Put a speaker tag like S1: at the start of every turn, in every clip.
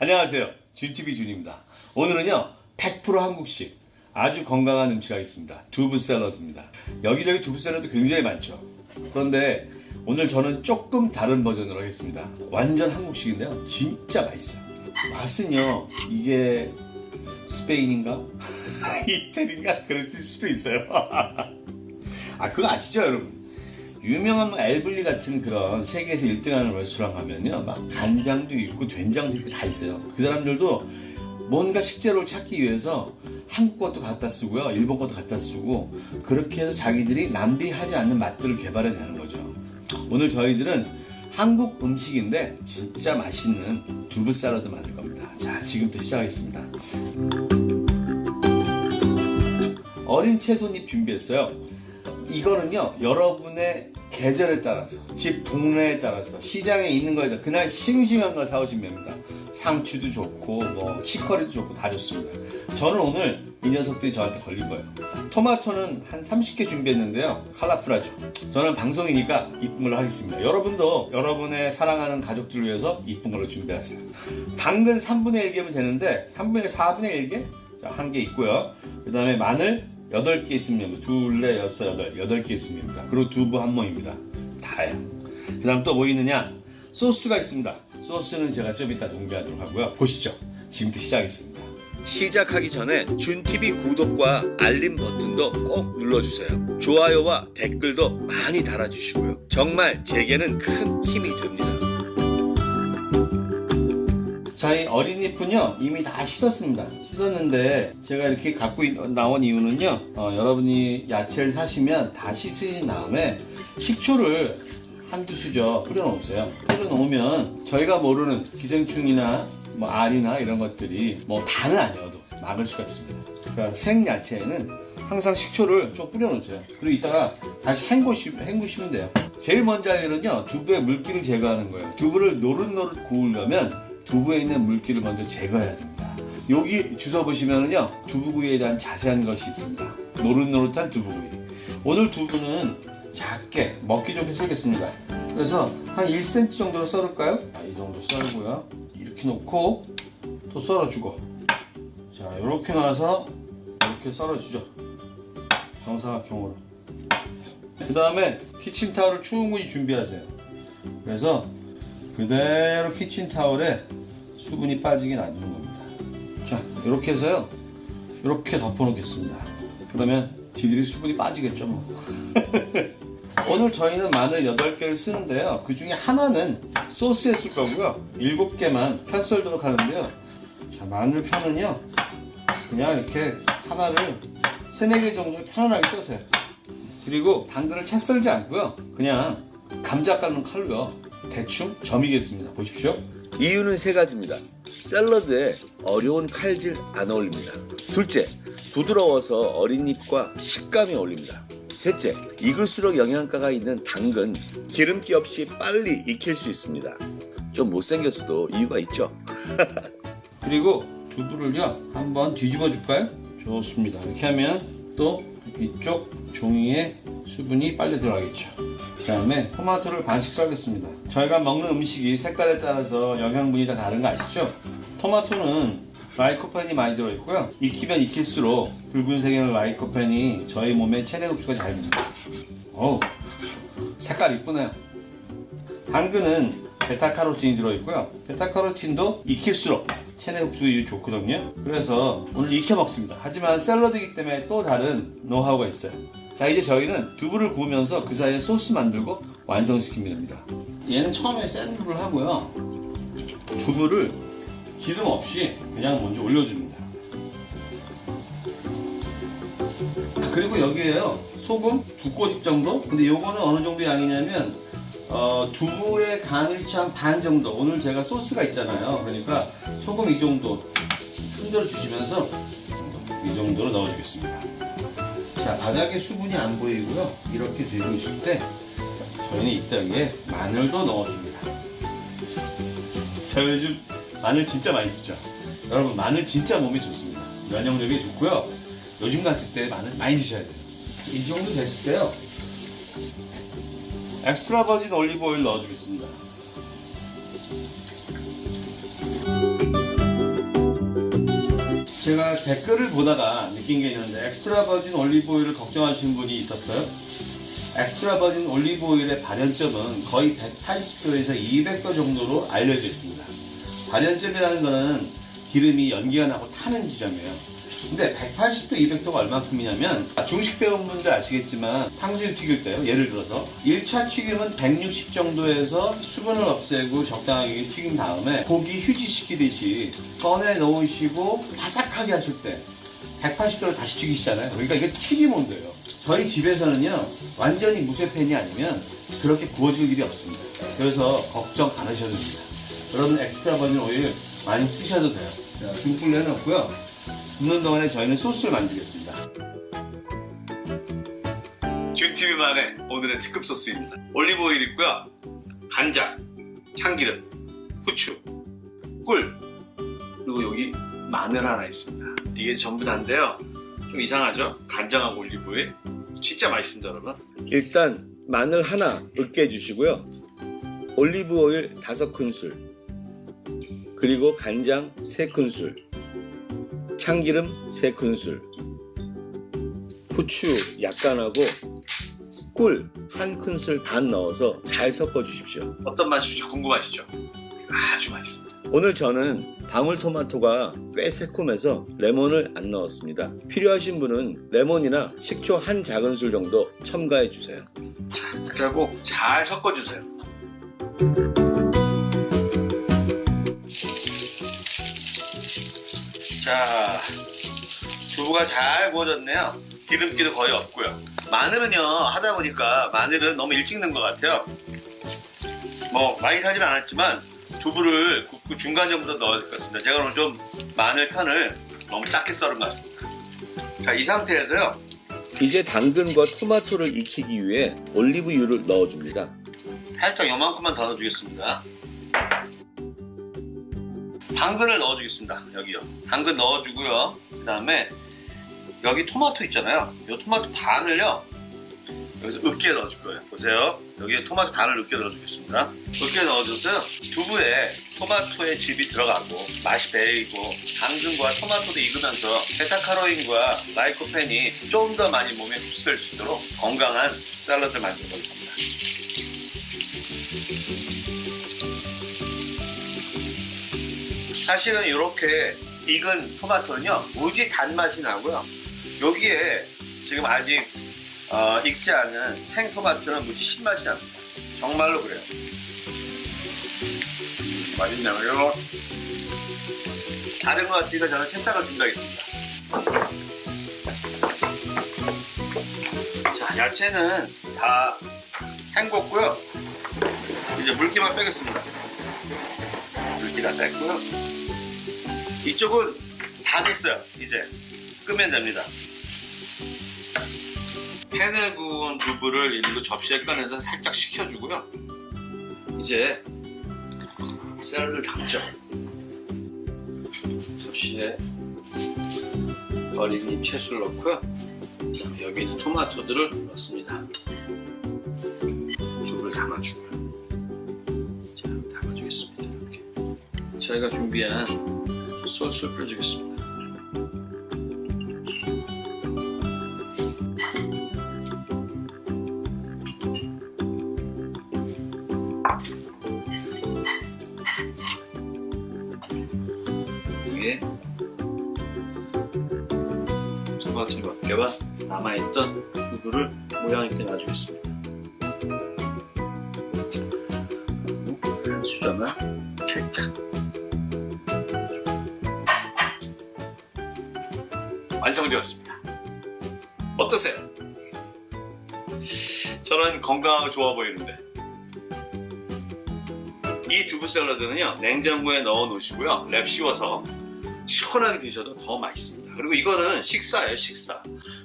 S1: 안녕하세요. 준TV 준입니다. 오늘은요 100% 한국식 아주 건강한 음식 하겠습니다. 두부 샐러드입니다. 여기저기 두부 샐러드 굉장히 많죠. 그런데 오늘 저는 조금 다른 버전으로 하겠습니다. 완전 한국식인데요 진짜 맛있어요. 맛은요 이게 스페인인가? 이태리인가? 그럴 수도 있어요. 아 그거 아시죠 여러분? 유명한 엘블리 같은 그런 세계에서 1등하는 레스토랑 가면요 막 간장도 있고 된장도 있고 다 있어요. 그 사람들도 뭔가 식재료를 찾기 위해서 한국 것도 갖다 쓰고요 일본 것도 갖다 쓰고 그렇게 해서 자기들이 남들이 하지 않는 맛들을 개발해내는 거죠. 오늘 저희들은 한국 음식인데 진짜 맛있는 두부 샐러드 만들 겁니다. 자 지금부터 시작하겠습니다. 어린 채소잎 준비했어요. 이거는요 여러분의 계절에 따라서 집 동네에 따라서 시장에 있는 거에 따라 그날 싱싱한 걸 사오시면 됩니다. 상추도 좋고 뭐 치커리도 좋고 다 좋습니다. 저는 오늘 이 녀석들이 저한테 걸린 거예요. 토마토는 한 30개 준비했는데요 컬러풀하죠. 저는 방송이니까 이쁜 걸로 하겠습니다. 여러분도 여러분의 사랑하는 가족들을 위해서 이쁜 걸로 준비하세요. 당근 3분의 1개면 되는데 3분의 4분의 1개? 자, 1개 있고요. 그 다음에 마늘 8개 있으면 둘, 넷, 여섯, 여덟 8개 있으면 됩니다. 그리고 두부 한 몽입니다. 다예요. 그 다음 또 뭐 있느냐? 소스가 있습니다. 소스는 제가 좀 이따 공개하도록 하고요. 보시죠. 지금부터 시작하겠습니다. 시작하기 전에 준TV 구독과 알림 버튼도 꼭 눌러주세요. 좋아요와 댓글도 많이 달아주시고요. 정말 제게는 큰 힘이 됩니다. 자, 이 어린 잎은요 이미 다 씻었습니다. 씻었는데 제가 이렇게 갖고 나온 이유는요 여러분이 야채를 사시면 다 씻으신 다음에 식초를 한두 수저 뿌려 놓으세요. 뿌려 놓으면 저희가 모르는 기생충이나 뭐 알이나 이런 것들이 뭐 다는 아니어도 막을 수가 있습니다. 그러니까 생야채에는 항상 식초를 좀 뿌려 놓으세요. 그리고 이따가 다시 헹구시면 돼요. 제일 먼저 할 일은요 두부의 물기를 제거하는 거예요. 두부를 노릇노릇 구우려면 두부에 있는 물기를 먼저 제거해야 됩니다. 여기 주워 보시면은요 두부구이에 대한 자세한 것이 있습니다. 노릇노릇한 두부구이. 오늘 두부는 작게 먹기 좋게 썰겠습니다. 그래서 한 1cm 정도로 썰을까요? 이 정도 썰고요. 이렇게 놓고 또 썰어주고 자 이렇게 놔서 이렇게 썰어주죠. 정사각형으로. 그 다음에 키친타올을 충분히 준비하세요. 그래서 그대로 키친타올에 수분이 빠지게 놔두는 겁니다. 자 이렇게 해서요 이렇게 덮어 놓겠습니다. 그러면 지들이 수분이 빠지겠죠 뭐. 오늘 저희는 마늘 8개를 쓰는데요 그 중에 하나는 소스에 쓸 거고요 7개만 편 썰도록 하는데요. 자 마늘 편은요 그냥 이렇게 하나를 3, 4개 정도 편안하게 써세요. 그리고 당근을 채 썰지 않고요 그냥 감자 깎는 칼로요 대충 점이겠습니다. 보십시오. 이유는 3가지입니다. 샐러드에 어려운 칼질 안 어울립니다. 둘째, 부드러워서 어린 잎과 식감이 어울립니다. 셋째, 익을수록 영양가가 있는 당근, 기름기 없이 빨리 익힐 수 있습니다. 좀 못생겼어도 이유가 있죠. 그리고 두부를요 한번 뒤집어 줄까요? 좋습니다. 이렇게 하면 또 이쪽 종이에 수분이 빨리 들어가겠죠. 그 다음에 토마토를 반씩 썰겠습니다. 저희가 먹는 음식이 색깔에 따라서 영양분이 다 다른 거 아시죠? 토마토는 라이코펜이 많이 들어있고요. 익히면 익힐수록 붉은색의 라이코펜이 저희 몸에 체내 흡수가 잘 됩니다. 어우, 색깔 이쁘네요. 당근은 베타카로틴이 들어있고요. 베타카로틴도 익힐수록 체내 흡수율이 좋거든요. 그래서 오늘 익혀 먹습니다. 하지만 샐러드이기 때문에 또 다른 노하우가 있어요. 자 이제 저희는 두부를 구우면서 그 사이에 소스 만들고 완성시키면 됩니다. 얘는 처음에 센 불을 하고요. 두부를 기름 없이 그냥 먼저 올려줍니다. 그리고 여기에요 소금 2꼬집 정도. 근데 요거는 어느 정도 양이냐면 두부의 간을 취한 반 정도. 오늘 제가 소스가 있잖아요. 그러니까 소금 이 정도 흔들어 주시면서 이 정도로 넣어주겠습니다. 자, 바닥에 수분이 안 보이고요. 이렇게 되고 있을 때 저희는 이따위에 마늘도 넣어줍니다. 자, 요즘 마늘 진짜 많이 쓰죠. 여러분 마늘 진짜 몸에 좋습니다. 면역력에 좋고요. 요즘 같을 때 마늘 많이 드셔야 돼요. 이 정도 됐을 때요. 엑스트라 버진 올리브 오일 넣어주겠습니다. 제가 댓글을 보다가 느낀 게 있는데 엑스트라 버진 올리브 오일을 걱정하시는 분이 있었어요. 엑스트라 버진 올리브 오일의 발연점은 거의 180도에서 200도 정도로 알려져 있습니다. 발연점이라는 거는 기름이 연기가 나고 타는 지점이에요. 근데 180도, 200도가 얼마큼이냐면 중식 배운 분들 아시겠지만 탕수육 튀길 때요. 예를 들어서 1차 튀김은 160 정도에서 수분을 없애고 적당하게 튀긴 다음에 고기 휴지시키듯이 꺼내 놓으시고 바삭하게 하실 때 180도를 다시 튀기시잖아요. 그러니까 이게 튀김 온도예요. 저희 집에서는요 완전히 무쇠팬이 아니면 그렇게 구워질 일이 없습니다. 그래서 걱정 안 하셔도 됩니다. 여러분 엑스트라 버진 오일 많이 쓰셔도 돼요. 자, 중불 내놓고요. 굽는 동안에 저희는 소스를 만들겠습니다. 준TV만의 오늘의 특급 소스입니다. 올리브 오일 있고요. 간장, 참기름, 후추, 꿀, 그리고 여기 마늘 하나 있습니다. 이게 전부 다인데요. 좀 이상하죠? 간장하고 올리브 오일. 진짜 맛있습니다, 여러분. 일단 마늘 하나 으깨 주시고요. 올리브 오일 5큰술, 그리고 간장 3큰술, 참기름 3큰술, 후추 약간 하고 꿀 1큰술 반 넣어서 잘 섞어 주십시오. 어떤 맛일지 궁금하시죠? 아주 맛있습니다. 오늘 저는 방울토마토가 꽤 새콤해서 레몬을 안 넣었습니다. 필요하신 분은 레몬이나 식초 1작은술 정도 첨가해 주세요. 자, 이렇게 하고 잘 섞어 주세요. 자, 두부가 잘 구워졌네요. 기름기도 거의 없고요. 마늘은요 하다 보니까 마늘은 너무 일찍 넣은 것 같아요. 뭐 많이 사진 않았지만 두부를 굽고 중간 정도 넣어야 될 것 같습니다. 제가 오늘 좀 마늘 편을 너무 작게 썰은 것 같습니다. 자, 이 상태에서요 이제 당근과 토마토를 익히기 위해 올리브유를 넣어줍니다. 살짝 요만큼만 더 넣어주겠습니다. 당근을 넣어주겠습니다. 여기요. 당근 넣어주고요. 그 다음에 여기 토마토 있잖아요. 이 토마토 반을요. 여기서 으깨 넣어줄 거예요. 보세요. 여기에 토마토 반을 으깨 넣어주겠습니다. 으깨 넣어줘서요. 두부에 토마토의 즙이 들어가고 맛이 배이고 당근과 토마토도 익으면서 베타카로인과 라이코펜이 좀 더 많이 몸에 흡수될 수 있도록 건강한 샐러드를 만들어 보겠습니다. 사실은 이렇게 익은 토마토는요 무지 단맛이 나고요. 여기에 지금 아직 익지 않은 생토마토는 무지 신맛이 납니다. 정말로 그래요. 맛있네요. 다른 것 같으니까 저는 새싹을 준비하겠습니다. 자, 야채는 다 헹궜고요. 이제 물기만 빼겠습니다. 물기 다 뺐고요. 이쪽은 다 됐어요. 이제 끄면 됩니다. 팬에 구운 두부를 일부 접시에 꺼내서 살짝 식혀주고요. 이제 샐러드를 담죠. 접시에 어린잎 채소를 넣고요. 그다음에 여기 있는 토마토들을 넣습니다. 두부를 담아주고요. 자, 담아주겠습니다. 이렇게 저희가 준비한 소스를 뿌려주겠습니다. 위에 토마토 몇 개와 남아있던 두부를 모양 있게 놔주겠습니다. 한 수저만 살짝. 완성되었습니다. 어떠세요? 저는 건강하고 좋아 보이는데 이 두부 샐러드는요 냉장고에 넣어 놓으시고요 랩 씌워서 시원하게 드셔도 더 맛있습니다. 그리고 이거는 식사예요. 식사.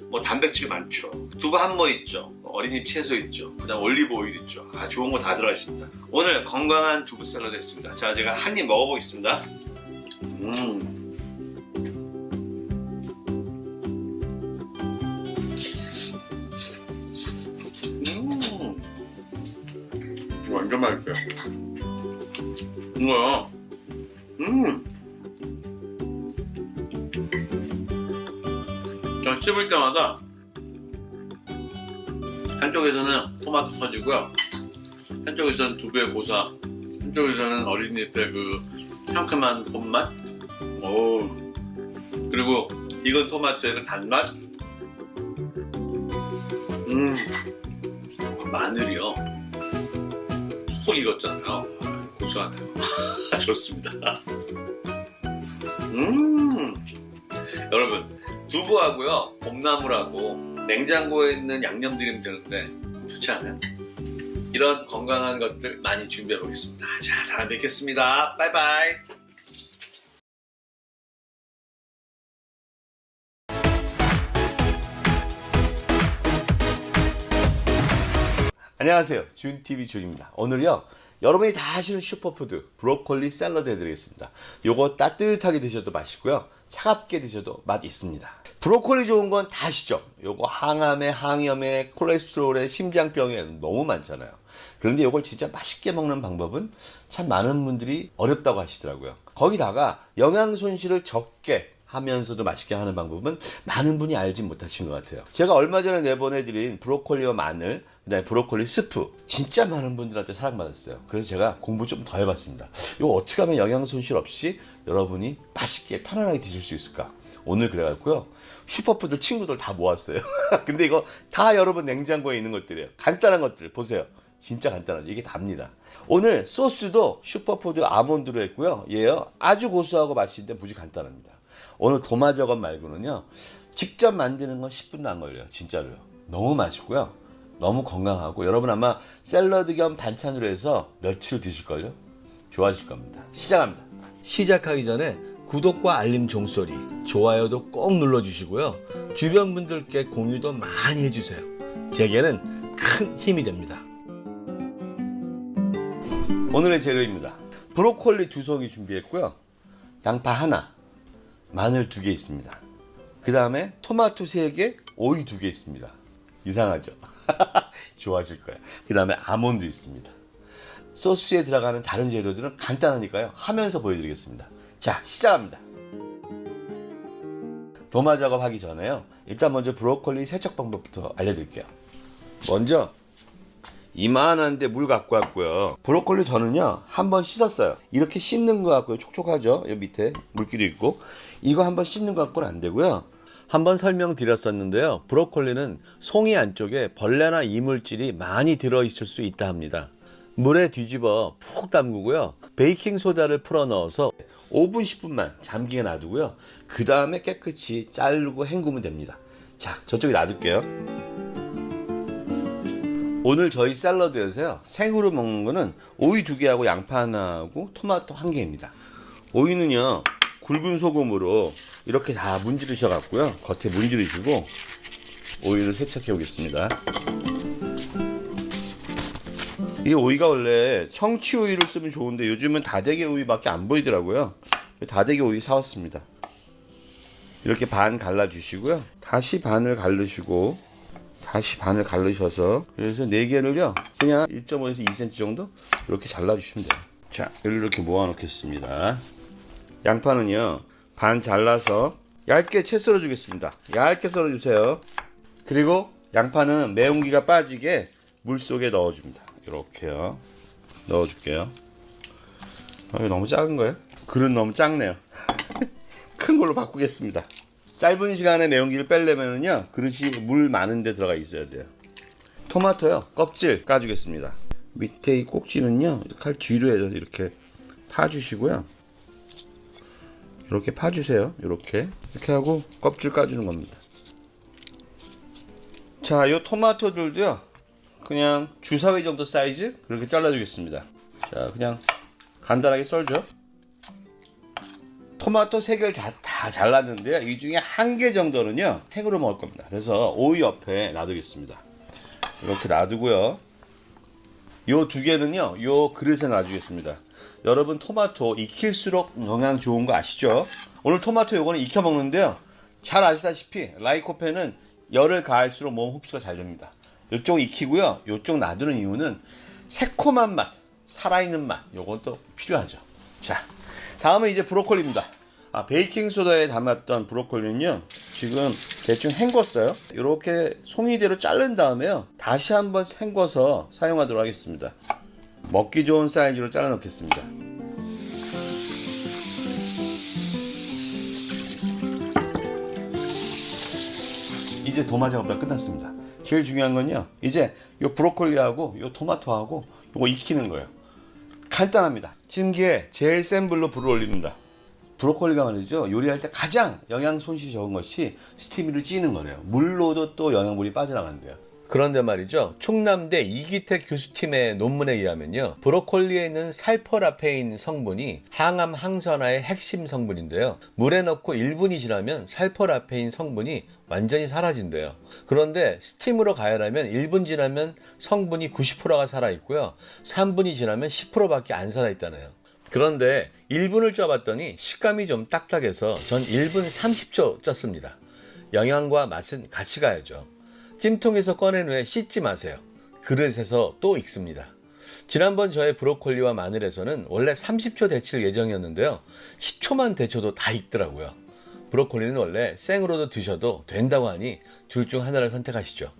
S1: 뭐 단백질 많죠. 두부 한모 있죠. 어린잎 채소 있죠. 그 다음 올리브 오일 있죠. 좋은 거 다 들어가 있습니다. 오늘 건강한 두부 샐러드 했습니다. 자, 제가 한 입 먹어보겠습니다. 완전 맛있어요. 이거요. 전 씹을 때마다 한쪽에서는 토마토 터지고요, 한쪽에서는 두부의 고소함, 한쪽에서는 어린잎의 그 상큼한 봄맛, 오, 그리고 익은 토마토에는 단맛, 마늘이요 푹 익었잖아요. 고소하네요. 좋습니다. 여러분, 두부하고요 봄나물하고 냉장고에 있는 양념 드리면 되는데 좋지 않아요? 이런 건강한 것들 많이 준비해 보겠습니다. 자, 다음에 뵙겠습니다. 바이바이. 안녕하세요, 준TV 준입니다. 오늘요 여러분이 다 아시는 슈퍼푸드 브로콜리 샐러드 해드리겠습니다. 요거 따뜻하게 드셔도 맛있고요, 차갑게 드셔도 맛 있습니다. 브로콜리 좋은 건 다 아시죠? 요거 항암에, 항염에, 콜레스테롤에, 심장병에 너무 많잖아요. 그런데 요걸 진짜 맛있게 먹는 방법은 참 많은 분들이 어렵다고 하시더라고요. 거기다가 영양 손실을 적게 하면서도 맛있게 하는 방법은 많은 분이 알지 못하신 것 같아요. 제가 얼마 전에 내보내드린 브로콜리와 마늘, 그다음에 브로콜리 스프, 진짜 많은 분들한테 사랑받았어요. 그래서 제가 공부 좀 더 해봤습니다. 이거 어떻게 하면 영양 손실 없이 여러분이 맛있게 편안하게 드실 수 있을까? 오늘 그래갖고요 슈퍼푸드 친구들 다 모았어요. 근데 이거 다 여러분 냉장고에 있는 것들이에요. 간단한 것들 보세요. 진짜 간단하죠. 이게 답니다. 오늘 소스도 슈퍼푸드 아몬드로 했고요. 얘요 아주 고소하고 맛있는데 무지 간단합니다. 오늘 도마저건 말고는요 직접 만드는 건 10분도 안 걸려요. 진짜로요. 너무 맛있고요, 너무 건강하고, 여러분 아마 샐러드 겸 반찬으로 해서 며칠 드실걸요. 좋아하실 겁니다. 시작합니다. 시작하기 전에 구독과 알림 종소리, 좋아요도 꼭 눌러주시고요, 주변 분들께 공유도 많이 해주세요. 제게는 큰 힘이 됩니다. 오늘의 재료입니다. 브로콜리 2송이 준비했고요, 양파 하나, 마늘 2개 있습니다. 그 다음에 토마토 3개, 오이 2개 있습니다. 이상하죠? 좋아하실 거예요. 그 다음에 아몬드 있습니다. 소스에 들어가는 다른 재료들은 간단하니까요 하면서 보여드리겠습니다. 자, 시작합니다. 도마 작업하기 전에요 일단 먼저 브로콜리 세척 방법부터 알려드릴게요. 먼저 이만한데 물 갖고 왔고요. 브로콜리 저는요 한번 씻었어요. 이렇게 씻는 거 같고요, 촉촉하죠. 여기 밑에 물기도 있고. 이거 한번 씻는 거 갖고는 안 되고요. 한번 설명드렸었는데요, 브로콜리는 송이 안쪽에 벌레나 이물질이 많이 들어있을 수 있다 합니다. 물에 뒤집어 푹 담그고요, 베이킹 소다를 풀어 넣어서 5분 10분만 잠기게 놔두고요, 그 다음에 깨끗이 자르고 헹구면 됩니다. 자, 저쪽에 놔둘게요. 오늘 저희 샐러드에서요 생으로 먹는 거는 오이 2개하고 양파 하나하고 토마토 1개입니다. 오이는요 굵은 소금으로 이렇게 다 문지르셔 갖고요, 겉에 문지르시고 오이를 세척해 오겠습니다. 이 오이가 원래 청취 오이를 쓰면 좋은데 요즘은 다대게 오이밖에 안 보이더라고요. 다대게 오이 사왔습니다. 이렇게 반 갈라 주시고요, 다시 반을 갈르시고, 다시 반을 갈르셔서, 그래서 4개를요 그냥 1.5에서 2cm 정도 이렇게 잘라 주시면 돼요. 자, 이렇게 모아 놓겠습니다. 양파는요 반 잘라서 얇게 채 썰어 주겠습니다. 얇게 썰어 주세요. 그리고 양파는 매운기가 빠지게 물 속에 넣어 줍니다. 이렇게요 넣어 줄게요. 이거 너무 작은 거예요? 그릇 너무 작네요. 큰 걸로 바꾸겠습니다. 짧은 시간에 매운기를 빼려면요 그릇이 물 많은 데 들어가 있어야 돼요. 토마토요 껍질 까주겠습니다. 밑에 이 꼭지는요 칼 뒤로 해서 이렇게 파주시고요, 이렇게 파주세요. 이렇게 하고 껍질 까주는 겁니다. 자, 요 토마토들도요 그냥 주사위 정도 사이즈 그렇게 잘라주겠습니다. 자, 그냥 간단하게 썰죠. 토마토 3개를 다 잘랐는데요, 이 중에 1개 정도는요 생으로 먹을 겁니다. 그래서 오이 옆에 놔두겠습니다. 이렇게 놔두고요, 요 2개는요 요 그릇에 놔주겠습니다. 여러분 토마토 익힐수록 영양 좋은 거 아시죠? 오늘 토마토 요거는 익혀 먹는데요, 잘 아시다시피 라이코펜은 열을 가할수록 몸 흡수가 잘 됩니다. 요쪽 익히고요, 요쪽 놔두는 이유는 새콤한 맛, 살아있는 맛, 요건 또 필요하죠. 자, 다음은 이제 브로콜리입니다. 베이킹 소다에 담았던 브로콜리는요 지금 대충 헹궜어요. 이렇게 송이대로 자른 다음에요. 다시 한번 헹궈서 사용하도록 하겠습니다. 먹기 좋은 사이즈로 잘라 놓겠습니다. 이제 도마 작업이 끝났습니다. 제일 중요한 건요, 이제 요 브로콜리하고 요 토마토하고 요거 익히는 거예요. 간단합니다. 찜기에 제일 센 불로 불을 올립니다. 브로콜리가 말이죠, 요리할 때 가장 영양 손실이 적은 것이 스팀으로 찌는 거래요. 물로도 또 영양분이 빠져나간대요. 그런데 말이죠, 충남대 이기택 교수팀의 논문에 의하면요, 브로콜리에 있는 살포라페인 성분이 항암 항산화의 핵심 성분인데요, 물에 넣고 1분이 지나면 살포라페인 성분이 완전히 사라진대요. 그런데 스팀으로 가열하면 1분 지나면 성분이 90%가 살아있고요, 3분이 지나면 10%밖에 안 살아있다네요. 그런데 1분을 쪄봤더니 식감이 좀 딱딱해서 전 1분 30초 쪘습니다. 영양과 맛은 같이 가야죠. 찜통에서 꺼낸 후에 씻지 마세요. 그릇에서 또 익습니다. 지난번 저의 브로콜리와 마늘에서는 원래 30초 데칠 예정이었는데요, 10초만 데쳐도 다 익더라고요. 브로콜리는 원래 생으로도 드셔도 된다고 하니 둘 중 하나를 선택하시죠.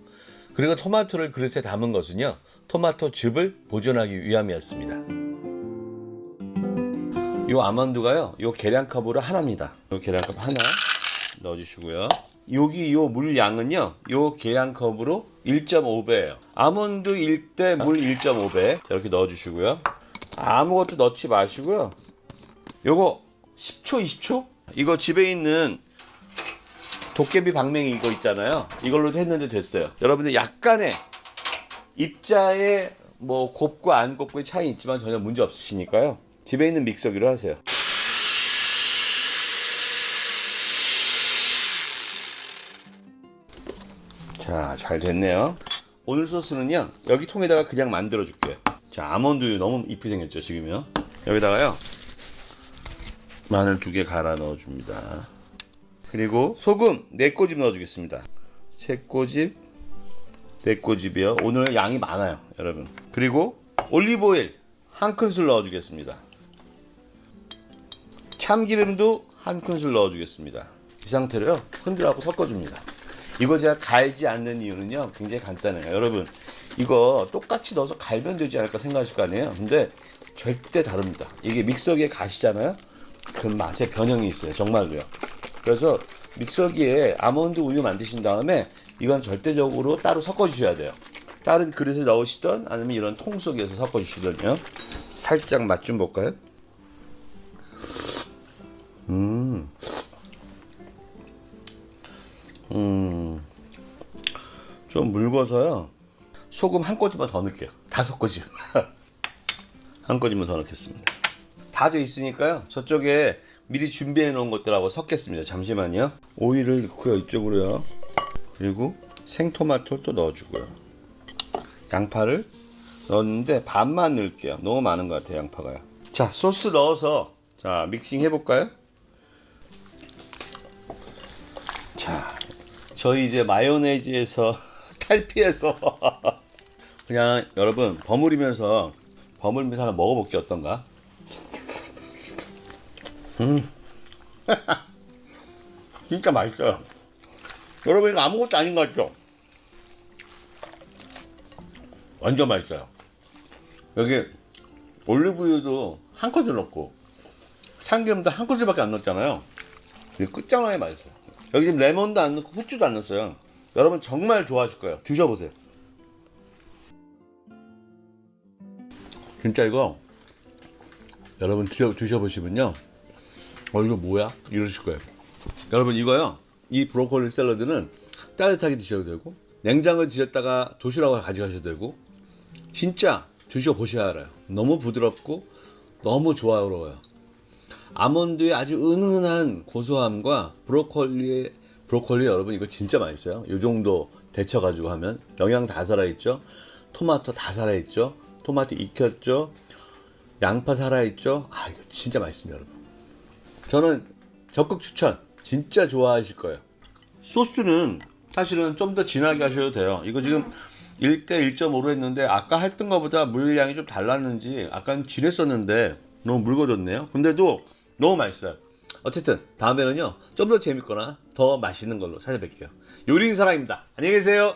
S1: 그리고 토마토를 그릇에 담은 것은요, 토마토 즙을 보존하기 위함이었습니다. 요 아몬드가요, 요 계량컵으로 하나입니다. 요 계량컵 하나 넣어주시고요. 여기 요 물 양은요, 요 계량컵으로 1.5배예요. 아몬드 1대 물 1.5배. 이렇게 넣어주시고요. 아무것도 넣지 마시고요. 요거 10초, 20초? 이거 집에 있는 도깨비 방맹이 이거 있잖아요. 이걸로도 했는데 됐어요. 여러분들 약간의 입자의 뭐 곱과 안 곱고의 차이 있지만 전혀 문제 없으시니까요, 집에 있는 믹서기로 하세요. 자, 잘 됐네요. 오늘 소스는요, 여기 통에다가 그냥 만들어 줄게요. 자, 아몬드 너무 이쁘게 생겼죠, 지금요. 여기다가요, 마늘 2개 갈아 넣어 줍니다. 그리고 소금 4꼬집 넣어 주겠습니다. 3꼬집, 4꼬집이요. 오늘 양이 많아요, 여러분. 그리고 올리브 오일 1큰술 넣어 주겠습니다. 참기름도 1큰술 넣어 주겠습니다. 이 상태로요, 흔들하고 섞어 줍니다. 이거 제가 갈지 않는 이유는요, 굉장히 간단해요. 여러분, 이거 똑같이 넣어서 갈면 되지 않을까 생각하실 거 아니에요? 근데 절대 다릅니다. 이게 믹서기에 가시잖아요? 그 맛의 변형이 있어요, 정말로요. 그래서 믹서기에 아몬드 우유 만드신 다음에 이건 절대적으로 따로 섞어 주셔야 돼요. 다른 그릇에 넣으시던 아니면 이런 통 속에서 섞어 주시던요. 살짝 맛 좀 볼까요? 좀 묽어서요, 소금 1꼬집만 더 넣을게요. 5꼬집. 1꼬집만 더 넣겠습니다. 다 돼 있으니까요, 저쪽에 미리 준비해 놓은 것들하고 섞겠습니다. 잠시만요. 오일을 넣고요, 이쪽으로요. 그리고 생토마토 또 넣어주고요. 양파를 넣었는데 반만 넣을게요. 너무 많은 것 같아요, 양파가요. 자, 소스 넣어서 자 믹싱 해볼까요? 자, 저희 이제 마요네즈에서 탈피해서 그냥 여러분 버무리면서 하나 먹어볼게요. 어떤가? 진짜 맛있어요. 여러분, 이거 아무것도 아닌 것 같죠? 완전 맛있어요. 여기 올리브유도 1큰술 넣고 참기름도 1큰술밖에 안 넣었잖아요. 끝장나게 맛있어요. 여기 지금 레몬도 안 넣고 후추도 안 넣었어요. 여러분 정말 좋아하실 거예요. 드셔보세요. 진짜 이거 여러분 드셔보시면요, 이거 뭐야? 이러실 거예요. 여러분, 이거요, 이 브로콜리 샐러드는 따뜻하게 드셔도 되고 냉장고에 드셨다가 도시락으로 가져가셔도 되고, 진짜 드셔보셔야 알아요. 너무 부드럽고 너무 조화로워요. 아몬드의 아주 은은한 고소함과 브로콜리 여러분, 이거 진짜 맛있어요. 이 정도 데쳐가지고 하면 영양 다 살아있죠. 토마토 다 살아있죠. 토마토 익혔죠. 양파 살아있죠. 아, 이거 진짜 맛있습니다, 여러분. 저는 적극 추천. 진짜 좋아하실 거예요. 소스는 사실은 좀 더 진하게 하셔도 돼요. 이거 지금 1대 1.5로 했는데 아까 했던 것보다 물량이 좀 달랐는지 아까는 진했었는데 너무 묽어졌네요. 근데도 너무 맛있어요. 어쨌든 다음에는요, 좀 더 재밌거나 더 맛있는 걸로 찾아뵐게요. 요리인 사랑입니다. 안녕히 계세요.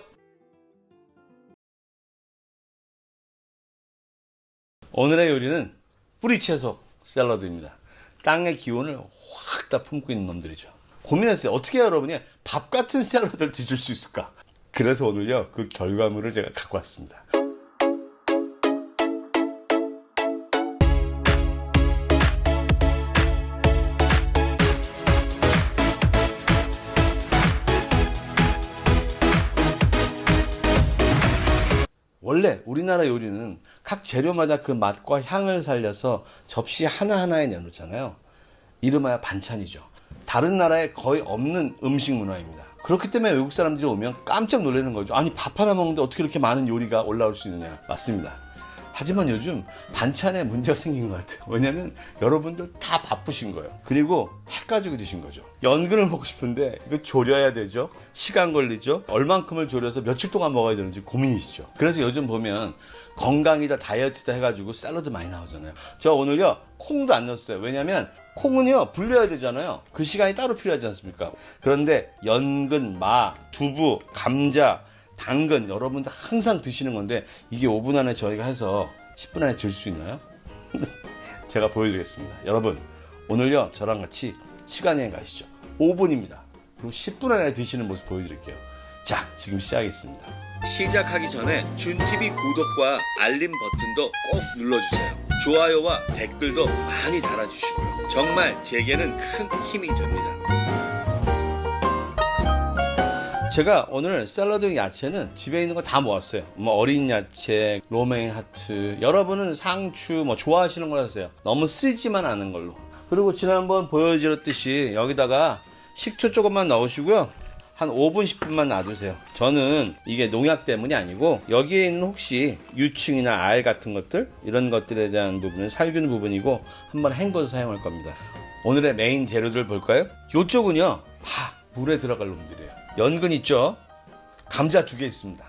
S1: 오늘의 요리는 뿌리채소 샐러드입니다. 땅의 기운을 확 다 품고 있는 놈들이죠. 고민했어요. 어떻게 여러분이 밥 같은 샐러드를 드실 수 있을까? 그래서 오늘요, 그 결과물을 제가 갖고 왔습니다. 원래 우리나라 요리는 각 재료마다 그 맛과 향을 살려서 접시 하나하나에 내놓잖아요. 이름하여 반찬이죠. 다른 나라에 거의 없는 음식 문화입니다. 그렇기 때문에 외국 사람들이 오면 깜짝 놀라는 거죠. 아니, 밥 하나 먹는데 어떻게 이렇게 많은 요리가 올라올 수 있느냐. 맞습니다. 하지만 요즘 반찬에 문제가 생긴 것 같아요. 왜냐면 여러분들 다 바쁘신 거예요. 그리고 헷가지고 드신 거죠. 연근을 먹고 싶은데 이거 졸여야 되죠. 시간 걸리죠. 얼만큼을 졸여서 며칠 동안 먹어야 되는지 고민이시죠. 그래서 요즘 보면 건강이다 다이어트다 해가지고 샐러드 많이 나오잖아요. 저 오늘요 콩도 안 넣었어요. 왜냐면 콩은요 불려야 되잖아요. 그 시간이 따로 필요하지 않습니까? 그런데 연근, 마, 두부, 감자, 당근 여러분들 항상 드시는 건데 이게 5분 안에 저희가 해서 10분 안에 드실 수 있나요? 제가 보여드리겠습니다. 여러분 오늘요 저랑 같이 시간여행 가시죠. 5분입니다. 그리고 10분 안에 드시는 모습 보여드릴게요. 자, 지금 시작하겠습니다. 시작하기 전에 준TV 구독과 알림 버튼도 꼭 눌러주세요. 좋아요와 댓글도 많이 달아주시고요. 정말 제게는 큰 힘이 됩니다. 제가 오늘 샐러드 야채는 집에 있는 거 다 모았어요. 뭐 어린 야채, 로메인 하트, 여러분은 상추 뭐 좋아하시는 거 하세요. 너무 쓰지만 않은 걸로. 그리고 지난번 보여드렸듯이 여기다가 식초 조금만 넣으시고요. 한 5분, 10분만 놔두세요. 저는 이게 농약 때문이 아니고 여기에 있는 혹시 유충이나 알 같은 것들 이런 것들에 대한 부분은 살균 부분이고 한번 헹궈서 사용할 겁니다. 오늘의 메인 재료들 볼까요? 이쪽은요 다 물에 들어갈 놈들이에요. 연근 있죠? 감자 2개 있습니다.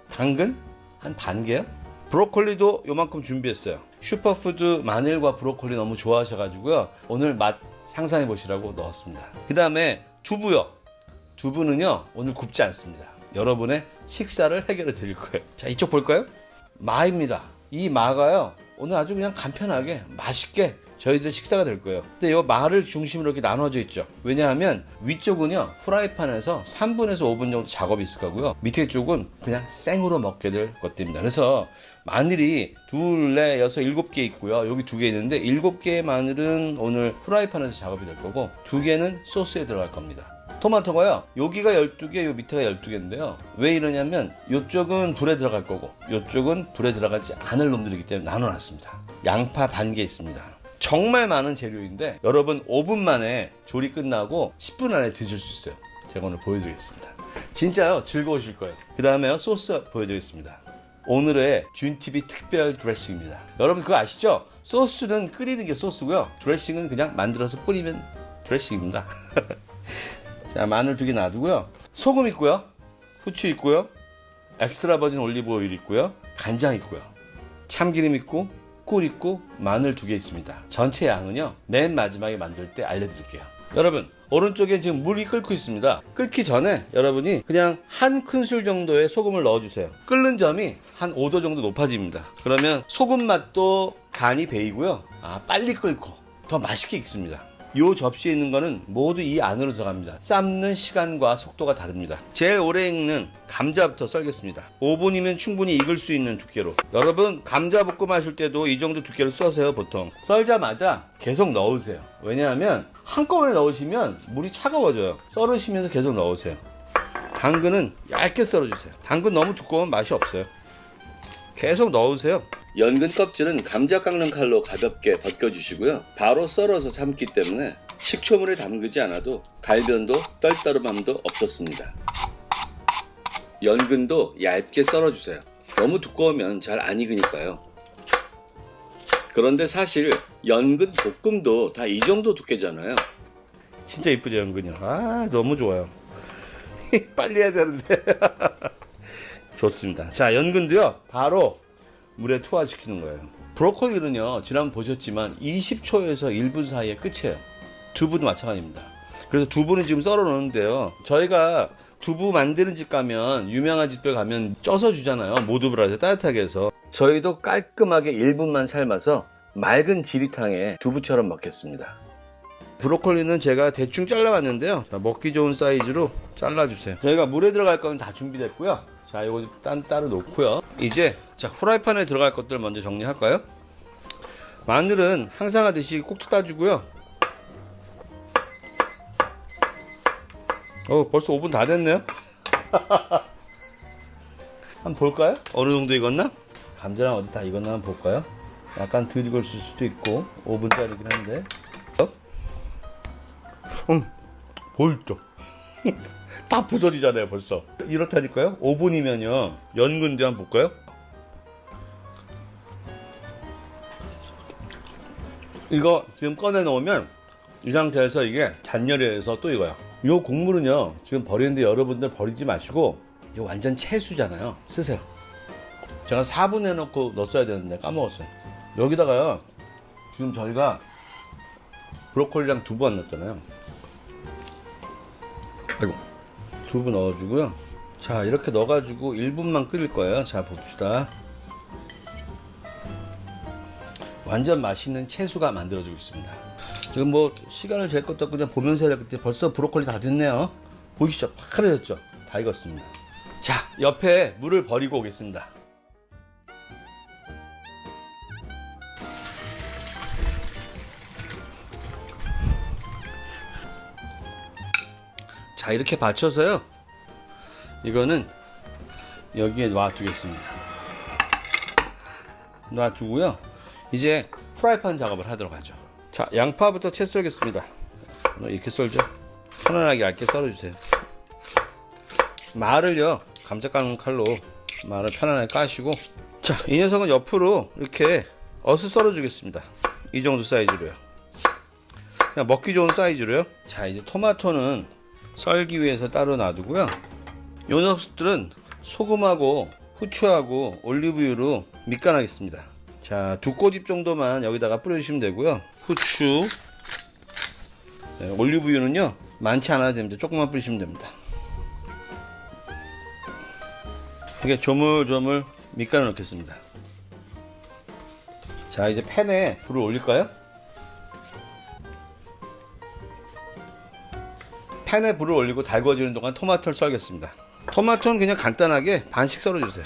S1: 당근 한 반 개요. 브로콜리도 요만큼 준비했어요. 슈퍼푸드 마늘과 브로콜리 너무 좋아하셔가지고요. 오늘 맛 상상해 보시라고 넣었습니다. 그 다음에 두부요. 두부는요 오늘 굽지 않습니다. 여러분의 식사를 해결해 드릴 거예요. 자, 이쪽 볼까요? 마입니다. 이 마가요 오늘 아주 그냥 간편하게 맛있게 저희들의 식사가 될 거예요. 근데 이 마를 중심으로 이렇게 나눠져 있죠. 왜냐하면 위쪽은요 후라이팬에서 3분에서 5분 정도 작업이 있을 거고요. 밑에 쪽은 그냥 생으로 먹게 될 것들입니다. 그래서 마늘이 2, 4, 6, 7개 있고요. 여기 2개 있는데 7개의 마늘은 오늘 후라이팬에서 작업이 될 거고 2개는 소스에 들어갈 겁니다. 토마토가요 여기가 12개, 요 밑에가 12개인데요 왜 이러냐면 이쪽은 불에 들어갈 거고 이쪽은 불에 들어가지 않을 놈들이기 때문에 나눠놨습니다. 양파 반 개 있습니다. 정말 많은 재료인데 여러분 5분 만에 조리 끝나고 10분 안에 드실 수 있어요. 제가 오늘 보여드리겠습니다. 진짜요 즐거우실 거예요. 그 다음에요 소스 보여드리겠습니다. 오늘의 준TV 특별 드레싱입니다. 여러분 그거 아시죠? 소스는 끓이는 게 소스고요 드레싱은 그냥 만들어서 뿌리면 드레싱입니다. 자, 마늘 2개 놔두고요. 소금 있고요. 후추 있고요. 엑스트라 버진 올리브 오일 있고요. 간장 있고요. 참기름 있고 꿀 있고 마늘 2개 있습니다. 전체 양은요. 맨 마지막에 만들 때 알려드릴게요. 여러분 오른쪽에 지금 물이 끓고 있습니다. 끓기 전에 여러분이 그냥 한 큰술 정도의 소금을 넣어주세요. 끓는 점이 한 5도 정도 높아집니다. 그러면 소금 맛도 간이 배이고요. 빨리 끓고 더 맛있게 익습니다. 이 접시에 있는 거는 모두 이 안으로 들어갑니다. 삶는 시간과 속도가 다릅니다. 제일 오래 익는 감자부터 썰겠습니다. 5분이면 충분히 익을 수 있는 두께로. 여러분 감자 볶음 하실 때도 이 정도 두께로 써세요. 보통 썰자마자 계속 넣으세요. 왜냐하면 한꺼번에 넣으시면 물이 차가워져요. 썰으시면서 계속 넣으세요. 당근은 얇게 썰어주세요. 당근 너무 두꺼우면 맛이 없어요. 계속 넣으세요. 연근 껍질은 감자 깎는 칼로 가볍게 벗겨주시고요. 바로 썰어서 삶기 때문에 식초물에 담그지 않아도 갈변도 떨떠름함도 없었습니다. 연근도 얇게 썰어주세요. 너무 두꺼우면 잘 안 익으니까요. 그런데 사실 연근 볶음도 다 이 정도 두께잖아요. 진짜 이쁘죠 연근이요. 너무 좋아요. 빨리 해야 되는데. 좋습니다. 자, 연근도요 바로 물에 투하시키는 거예요. 브로콜리는요 지난번 보셨지만 20초에서 1분 사이에 끝이에요. 두부도 마찬가지입니다. 그래서 두부는 지금 썰어 놓는데요. 저희가 두부 만드는 집 가면, 유명한 집들 가면 쪄서 주잖아요. 모두브라 해서 따뜻하게 해서. 저희도 깔끔하게 1분만 삶아서 맑은 지리탕에 두부처럼 먹겠습니다. 브로콜리는 제가 대충 잘라봤는데요. 자, 먹기 좋은 사이즈로 잘라주세요. 저희가 물에 들어갈 거는 다 준비됐고요. 자, 이거 따로 놓고요. 이제 자, 후라이팬에 들어갈 것들 먼저 정리할까요? 마늘은 항상 하듯이 꼭지 따주고요. 벌써 5분 다 됐네요. 한번 볼까요? 어느 정도 익었나? 감자랑 어디 다 익었나 한번 볼까요? 약간 덜 익었을 수도 있고 5분짜리긴 한데. 보이죠? 다 부서지잖아요 벌써. 이렇다니까요. 5분이면요 연근데 한번 볼까요? 이거 지금 꺼내 놓으면 이 상태에서 이게 잔열해서 또 익어요. 이 국물은요 지금 버리는데 여러분들 버리지 마시고, 이거 완전 채수잖아요. 쓰세요. 제가 4분 해놓고 넣었어야 되는데 까먹었어요. 여기다가요 지금 저희가 브로콜리랑 두부 안 넣었잖아요. 아이고, 두부 넣어주고요. 자, 이렇게 넣어가지고 1분만 끓일 거예요. 자, 봅시다. 완전 맛있는 채수가 만들어지고 있습니다. 지금 뭐 시간을 잴 것도 없고 그냥 보면서 해야 될 때 벌써 브로콜리 다 됐네요. 보이시죠? 파래졌죠? 다 익었습니다. 자, 옆에 물을 버리고 오겠습니다. 자, 이렇게 받쳐서요 이거는 여기에 놔두겠습니다. 놔두고요 이제 프라이팬 작업을 하도록 하죠. 자, 양파부터 채 썰겠습니다. 이렇게 썰죠. 편안하게 얇게 썰어주세요. 마를요 감자 까는 칼로 마를 편안하게 까시고, 자, 이 녀석은 옆으로 이렇게 어슷 썰어주겠습니다. 이 정도 사이즈로요. 그냥 먹기 좋은 사이즈로요. 자, 이제 토마토는 썰기 위해서 따로 놔두고요. 요 녀석들은 소금하고 후추하고 올리브유로 밑간하겠습니다. 자, 2꼬집 정도만 여기다가 뿌려주시면 되고요. 후추, 네, 올리브유는요 많지 않아도 됩니다. 조금만 뿌리시면 됩니다. 이렇게 조물조물 밑간을 넣겠습니다. 자, 이제 팬에 불을 올릴까요? 팬에 불을 올리고 달궈지는 동안 토마토를 썰겠습니다. 토마토는 그냥 간단하게 반씩 썰어주세요.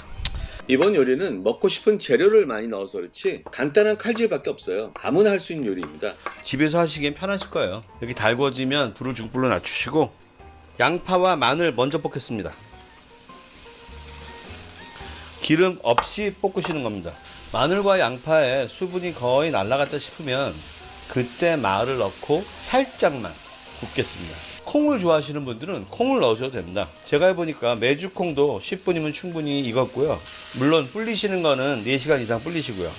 S1: 이번 요리는 먹고 싶은 재료를 많이 넣어서 그렇지 간단한 칼질밖에 없어요. 아무나 할 수 있는 요리입니다. 집에서 하시기엔 편하실 거예요. 여기 달궈지면 불을 중불로 낮추시고 양파와 마늘 먼저 볶겠습니다. 기름 없이 볶으시는 겁니다. 마늘과 양파에 수분이 거의 날아갔다 싶으면 그때 마늘을 넣고 살짝만 굽겠습니다. 콩을 좋아하시는 분들은 콩을 넣으셔도 됩니다. 제가 해보니까 메주콩도 10분이면 충분히 익었고요. 물론 불리시는 거는 4시간 이상 불리시고요.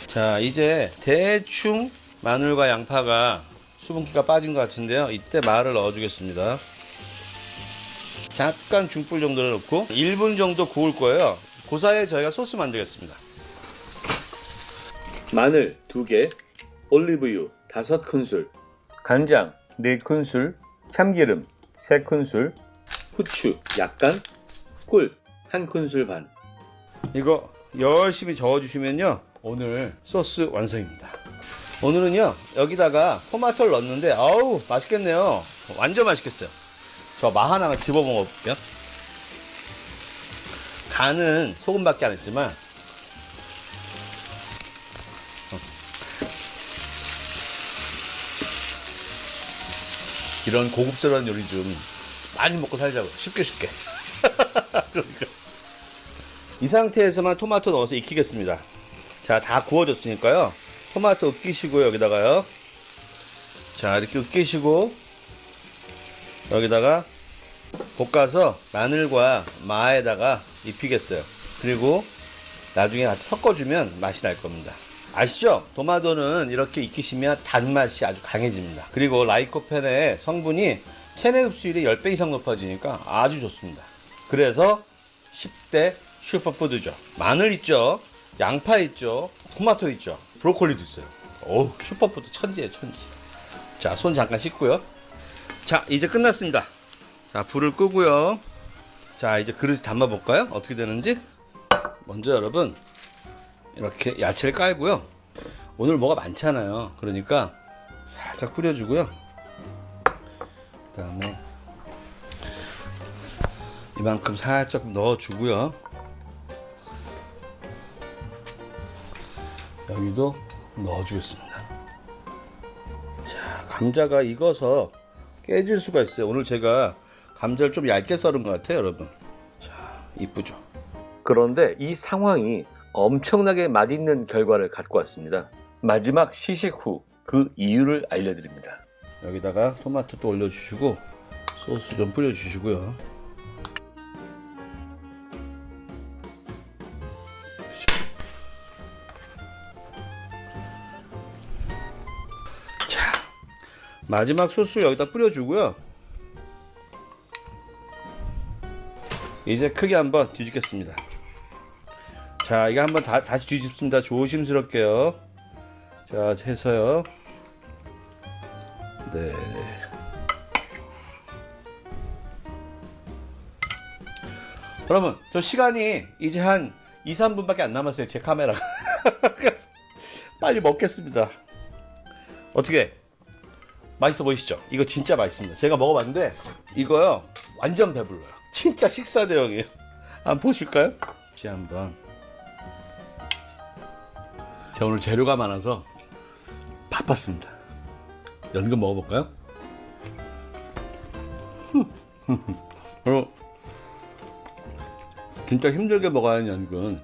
S1: 자, 이제 대충 마늘과 양파가 수분기가 빠진 것 같은데요. 이때 마늘을 넣어주겠습니다. 잠깐 중불 정도를 넣고 1분 정도 구울 거예요. 그 사이에 저희가 소스 만들겠습니다. 마늘 2개, 올리브유 5큰술, 간장 4큰술, 참기름 3큰술, 후추 약간, 꿀 1큰술 반. 이거 열심히 저어주시면요 오늘 소스 완성입니다. 오늘은요 여기다가 토마토를 넣었는데 아우 맛있겠네요. 완전 맛있겠어요. 저 마 하나만 집어 먹어볼게요. 간은 소금밖에 안 했지만 이런 고급스러운 요리 좀 많이 먹고 살자고. 쉽게 그러니까. 이 상태에서만 토마토 넣어서 익히겠습니다. 자, 다 구워졌으니까요 토마토 으깨시고요. 여기다가요, 자, 이렇게 으깨시고 여기다가 볶아서 마늘과 마에다가 입히겠어요. 그리고 나중에 같이 섞어주면 맛이 날 겁니다. 아시죠? 토마토는 이렇게 익히시면 단맛이 아주 강해집니다. 그리고 라이코펜의 성분이 체내 흡수율이 10배 이상 높아지니까 아주 좋습니다. 그래서 10대 슈퍼푸드죠. 마늘 있죠, 양파 있죠, 토마토 있죠, 브로콜리도 있어요. 어우, 슈퍼푸드 천지예요, 천지. 자, 손 잠깐 씻고요. 자, 이제 끝났습니다. 자, 불을 끄고요. 자, 이제 그릇에 담아 볼까요? 어떻게 되는지. 먼저 여러분 이렇게 야채를 깔고요. 오늘 뭐가 많잖아요. 그러니까 살짝 뿌려주고요. 그 다음에 이만큼 살짝 넣어주고요. 여기도 넣어주겠습니다. 자, 감자가 익어서 깨질 수가 있어요. 오늘 제가 감자를 좀 얇게 썰은 것 같아요, 여러분. 자, 이쁘죠? 그런데 이 상황이 엄청나게 맛있는 결과를 갖고 왔습니다. 마지막 시식 후 그 이유를 알려드립니다. 여기다가 토마토 또 올려주시고 소스 좀 뿌려주시고요. 자, 마지막 소스 여기다 뿌려주고요. 이제 크게 한번 뒤집겠습니다. 자, 이거 한번 다시 뒤집습니다. 조심스럽게요. 자, 해서요. 네. 여러분, 저 시간이 이제 한 2, 3분밖에 안 남았어요. 제 카메라가. 빨리 먹겠습니다. 어떻게? 맛있어 보이시죠? 이거 진짜 맛있습니다. 제가 먹어봤는데 이거요 완전 배불러요. 진짜 식사 대용이에요. 한번 보실까요? 혹시 한번. 제가 오늘 재료가 많아서 바빴습니다. 연근 먹어볼까요? 그리고 진짜 힘들게 먹어야 하는 연근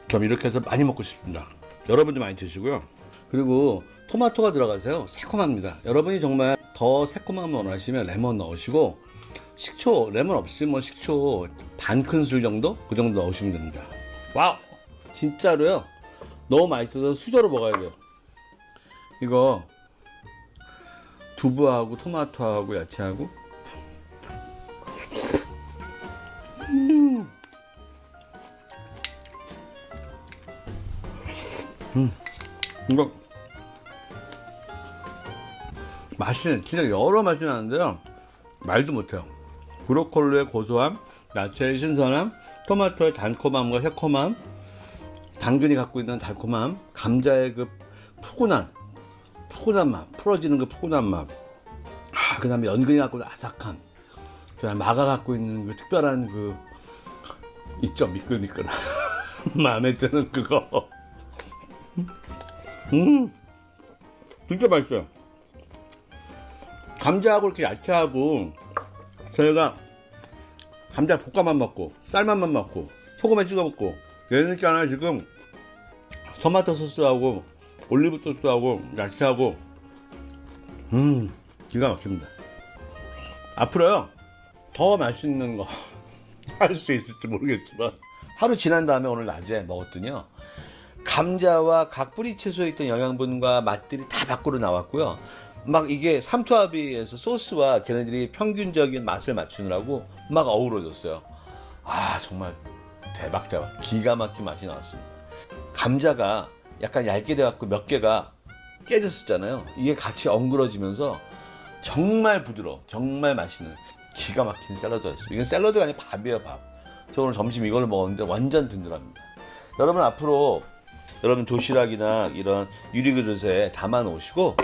S1: 좀 이렇게 해서 많이 먹고 싶습니다. 여러분도 많이 드시고요. 그리고 토마토가 들어가서요 새콤합니다. 여러분이 정말 더 새콤함을 원하시면 레몬 넣으시고 식초, 레몬 없으면 식초 반 큰술 정도? 그 정도 넣으시면 됩니다. 와우! 진짜로요 너무 맛있어서 수저로 먹어야 돼요. 이거 두부하고 토마토하고 야채하고 이거 맛이 진짜 여러 맛이 나는데요 말도 못해요. 브로콜리의 고소함, 야채의 신선함, 토마토의 달콤함과 새콤함, 당근이 갖고 있는 달콤함, 감자의 그 푸근한 맛, 풀어지는 그 푸근한 맛, 그 다음에 연근이 갖고 있는 아삭함, 그 다음에 마가 갖고 있는 그 특별한 그 있죠, 미끌미끌한 마음에 드는 그거. 진짜 맛있어요. 감자하고 이렇게 야채하고 저희가 감자 볶아만 먹고 쌀만만 먹고 소금에 찍어 먹고 얘네니까 지금 토마토 소스하고 올리브 소스하고 야채하고 기가 막힙니다. 앞으로요 더 맛있는 거 할 수 있을지 모르겠지만 하루 지난 다음에 오늘 낮에 먹었더니요 감자와 각 뿌리 채소에 있던 영양분과 맛들이 다 밖으로 나왔고요. 막 이게 삼투압이에서 소스와 걔네들이 평균적인 맛을 맞추느라고 막 어우러졌어요. 아 정말 대박 기가 막힌 맛이 나왔습니다. 감자가 약간 얇게 돼갖고 몇 개가 깨졌었잖아요. 이게 같이 엉그러지면서 정말 부드러워 정말 맛있는 기가 막힌 샐러드였습니다. 이건 샐러드가 아니라 밥이에요 밥. 저 오늘 점심 이걸 먹었는데 완전 든든합니다. 여러분 앞으로 여러분 도시락이나 이런 유리그릇에 담아 놓으시고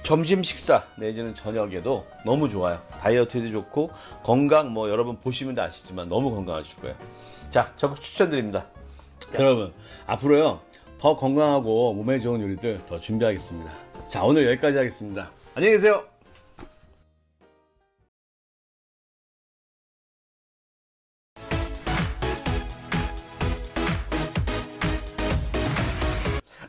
S1: 점심 식사 내지는 저녁에도 너무 좋아요. 다이어트에도 좋고 건강 뭐 여러분 보시면 다 아시지만 너무 건강하실 거예요. 자 적극 추천드립니다. 여러분 앞으로요 더 건강하고 몸에 좋은 요리들 더 준비하겠습니다. 자 오늘 여기까지 하겠습니다. 안녕히 계세요.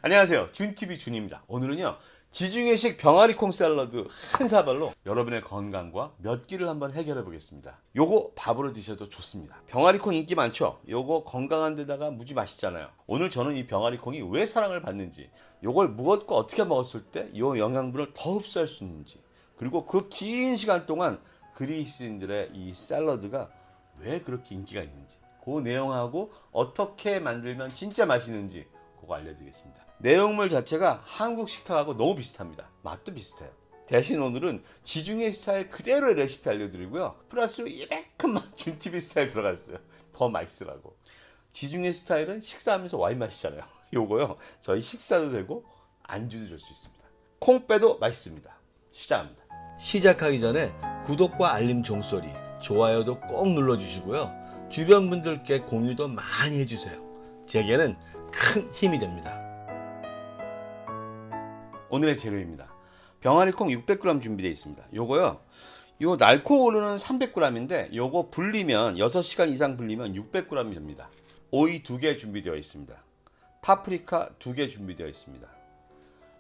S1: 안녕하세요. 준TV 준입니다. 오늘은요 지중해식 병아리콩 샐러드 한 사발로 여러분의 건강과 몇 끼를 한번 해결해 보겠습니다. 요거 밥으로 드셔도 좋습니다. 병아리콩 인기 많죠? 요거 건강한 데다가 무지 맛있잖아요. 오늘 저는 이 병아리콩이 왜 사랑을 받는지, 요걸 무엇과 어떻게 먹었을 때 요 영양분을 더 흡수할 수 있는지, 그리고 그 긴 시간 동안 그리스인들의 이 샐러드가 왜 그렇게 인기가 있는지, 그 내용하고 어떻게 만들면 진짜 맛있는지 그거 알려드리겠습니다. 내용물 자체가 한국 식탁하고 너무 비슷합니다. 맛도 비슷해요. 대신 오늘은 지중해 스타일 그대로의 레시피 알려드리고요. 플러스로 이만큼만 준TV 스타일 들어갔어요. 더 맛있으라고. 지중해 스타일은 식사하면서 와인 마시잖아요. 요거요. 저희 식사도 되고 안주도 줄 수 있습니다. 콩 빼도 맛있습니다. 시작합니다. 시작하기 전에 구독과 알림 종소리, 좋아요도 꼭 눌러주시고요. 주변 분들께 공유도 많이 해주세요. 제게는 큰 힘이 됩니다. 오늘의 재료입니다. 병아리 콩 600g 준비되어 있습니다. 요거요. 요 날콩 오르는 300g인데 요거 불리면 6시간 이상 불리면 600g이 됩니다. 오이 2개 준비되어 있습니다. 파프리카 2개 준비되어 있습니다.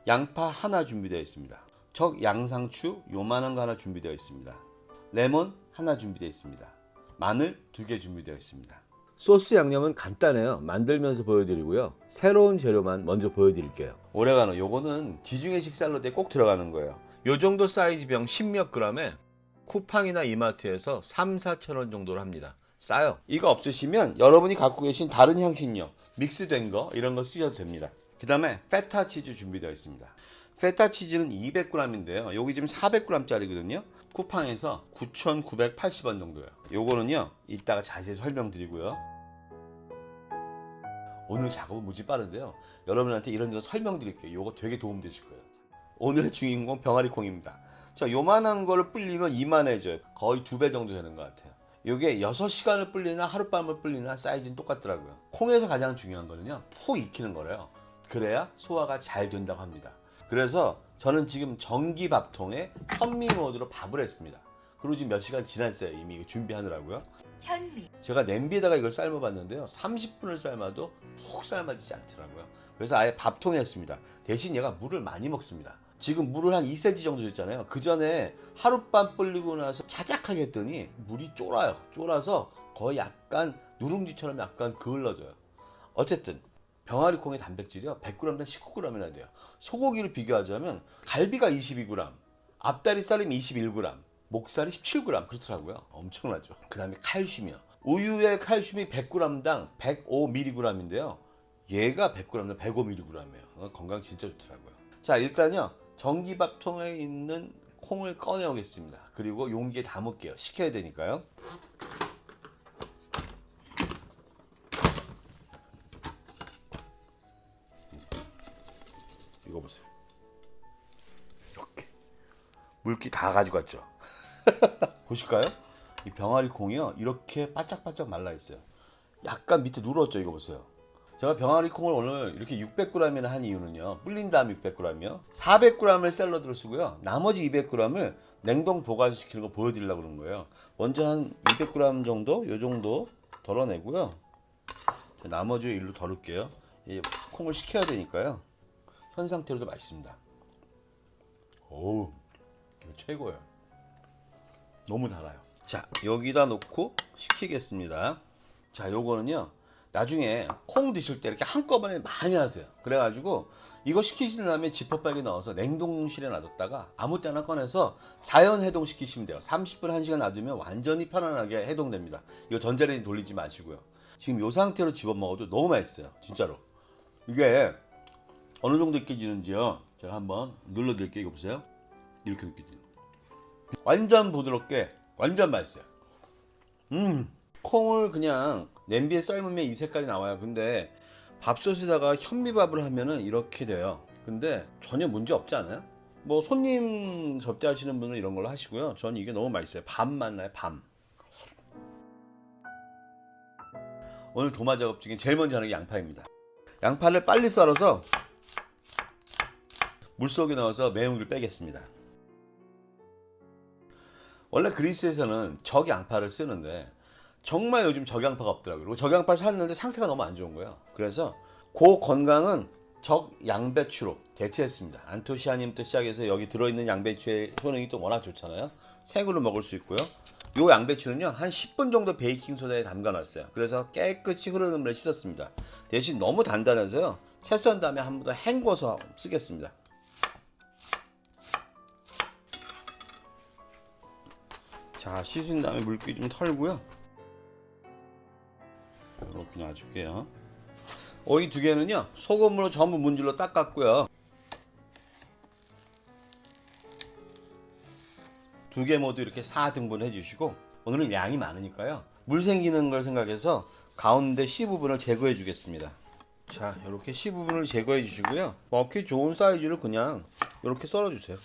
S1: 양파 하나 준비되어 있습니다. 적 양상추 요만한 거 하나 준비되어 있습니다. 레몬 하나 준비되어 있습니다. 마늘 2개 준비되어 있습니다. 소스 양념은 간단해요. 만들면서 보여드리고요. 새로운 재료만 먼저 보여드릴게요. 오레가노 요거는 지중해식 샐러드에 꼭 들어가는 거예요. 요 정도 사이즈 병 10몇 g에 쿠팡이나 이마트에서 3-4천 원 정도로 합니다. 싸요. 이거 없으시면 여러분이 갖고 계신 다른 향신료 믹스된 거 이런 거 쓰셔도 됩니다. 그 다음에 페타 치즈 준비되어 있습니다. 페타 치즈는 200g인데요. 여기 지금 400g 짜리거든요. 쿠팡에서 9,980원 정도예요. 요거는요 이따가 자세히 설명드리고요. 오늘 작업은 무지 빠른데요. 여러분한테 이런저런 설명드릴게요. 요거 되게 도움되실 거예요. 오늘의 주인공 병아리 콩입니다. 자, 요만한 거를 불리면 이만해져요. 거의 2배 정도 되는 것 같아요. 요게 6시간을 불리나 하룻밤을 불리나 사이즈는 똑같더라고요. 콩에서 가장 중요한 거는요 푹 익히는 거래요. 그래야 소화가 잘 된다고 합니다. 그래서 저는 지금 전기 밥통에 현미 모드로 밥을 했습니다. 그리고 지금 몇 시간 지났어요. 이미 이거 준비하느라고요. 현미. 제가 냄비에다가 이걸 삶아봤는데요. 30분을 삶아도 푹 삶아지지 않더라고요. 그래서 아예 밥통에 했습니다. 대신 얘가 물을 많이 먹습니다. 지금 물을 한 2cm 정도 줬잖아요. 그 전에 하룻밤 불리고 나서 자작하게 했더니 물이 쫄아요. 쫄아서 거의 약간 누룽지처럼 약간 그을러져요. 어쨌든 병아리 콩의 단백질이요 100g당 19g이나 돼요. 소고기를 비교하자면 갈비가 22g, 앞다리살이 21g, 목살이 17g 그렇더라고요. 엄청나죠. 그 다음에 칼슘이요. 우유의 칼슘이 100g당 105mg인데요. 얘가 100g당 105mg이에요. 건강 진짜 좋더라고요. 자, 일단요 전기밥통에 있는 콩을 꺼내 오겠습니다. 그리고 용기에 담을게요. 식혀야 되니까요. 이거 보세요. 이렇게 물기 다 가지고 왔죠. 보실까요? 이 병아리 콩이요 이렇게 바짝바짝 말라 있어요. 약간 밑에 누렇죠. 이거 보세요. 제가 병아리 콩을 오늘 이렇게 600g이나 한 이유는요. 불린 다음 600g이요. 400g을 샐러드로 쓰고요. 나머지 200g을 냉동 보관시키는 거 보여드리려고 그런 거예요. 먼저 한 200g 정도, 요 정도 덜어내고요. 나머지 일로 덜을게요. 이 콩을 식혀야 되니까요. 현 상태로도 맛있습니다. 오우, 이거 최고예요. 너무 달아요. 자, 여기다 놓고 식히겠습니다. 자, 요거는요. 나중에 콩 드실 때 이렇게 한꺼번에 많이 하세요. 그래가지고 이거 식히신 다음에 지퍼백에 넣어서 냉동실에 놔뒀다가 아무 때나 꺼내서 자연 해동 시키시면 돼요. 30분 1시간 놔두면 완전히 편안하게 해동됩니다. 이거 전자레인지 돌리지 마시고요. 지금 이 상태로 집어 먹어도 너무 맛있어요. 진짜로. 이게 어느 정도 느껴지는지요. 제가 한번 눌러드릴게요. 이거 보세요. 이렇게 느껴져요. 완전 부드럽게 완전 맛있어요. 콩을 그냥 냄비에 삶으면 이 색깔이 나와요. 근데 밥솥에다가 현미밥을 하면은 이렇게 돼요. 근데 전혀 문제 없지 않아요? 뭐 손님 접대하시는 분은 이런 걸로 하시고요. 저는 이게 너무 맛있어요. 밤 맛나요. 밤. 오늘 도마 작업 중에 제일 먼저 하는 게 양파입니다. 양파를 빨리 썰어서 물속에 넣어서 매운기를 빼겠습니다. 원래 그리스에서는 적 양파를 쓰는데 정말 요즘 적양파가 없더라고요. 그리고 적양파를 샀는데 상태가 너무 안 좋은 거예요. 그래서 그 건강은 적 양배추로 대체했습니다. 안토시아닌부터 시작해서 여기 들어있는 양배추의 효능이 또 워낙 좋잖아요. 생으로 먹을 수 있고요. 요 양배추는요 한 10분 정도 베이킹소다에 담가놨어요. 그래서 깨끗이 흐르는 물에 씻었습니다. 대신 너무 단단해서요 채 썬 다음에 한 번 더 헹궈서 쓰겠습니다. 자, 씻은 다음에 물기 좀 털고요. 이렇게 놔줄게요. 오이 2개는요 소금으로 전부 문질러 닦았고요. 두 개 모두 이렇게 4등분 해주시고, 오늘은 양이 많으니까요, 물 생기는 걸 생각해서 가운데 C 부분을 제거해 주겠습니다. 자, 이렇게 C 부분을 제거해 주시고요, 먹기 좋은 사이즈를 그냥 이렇게 썰어 주세요.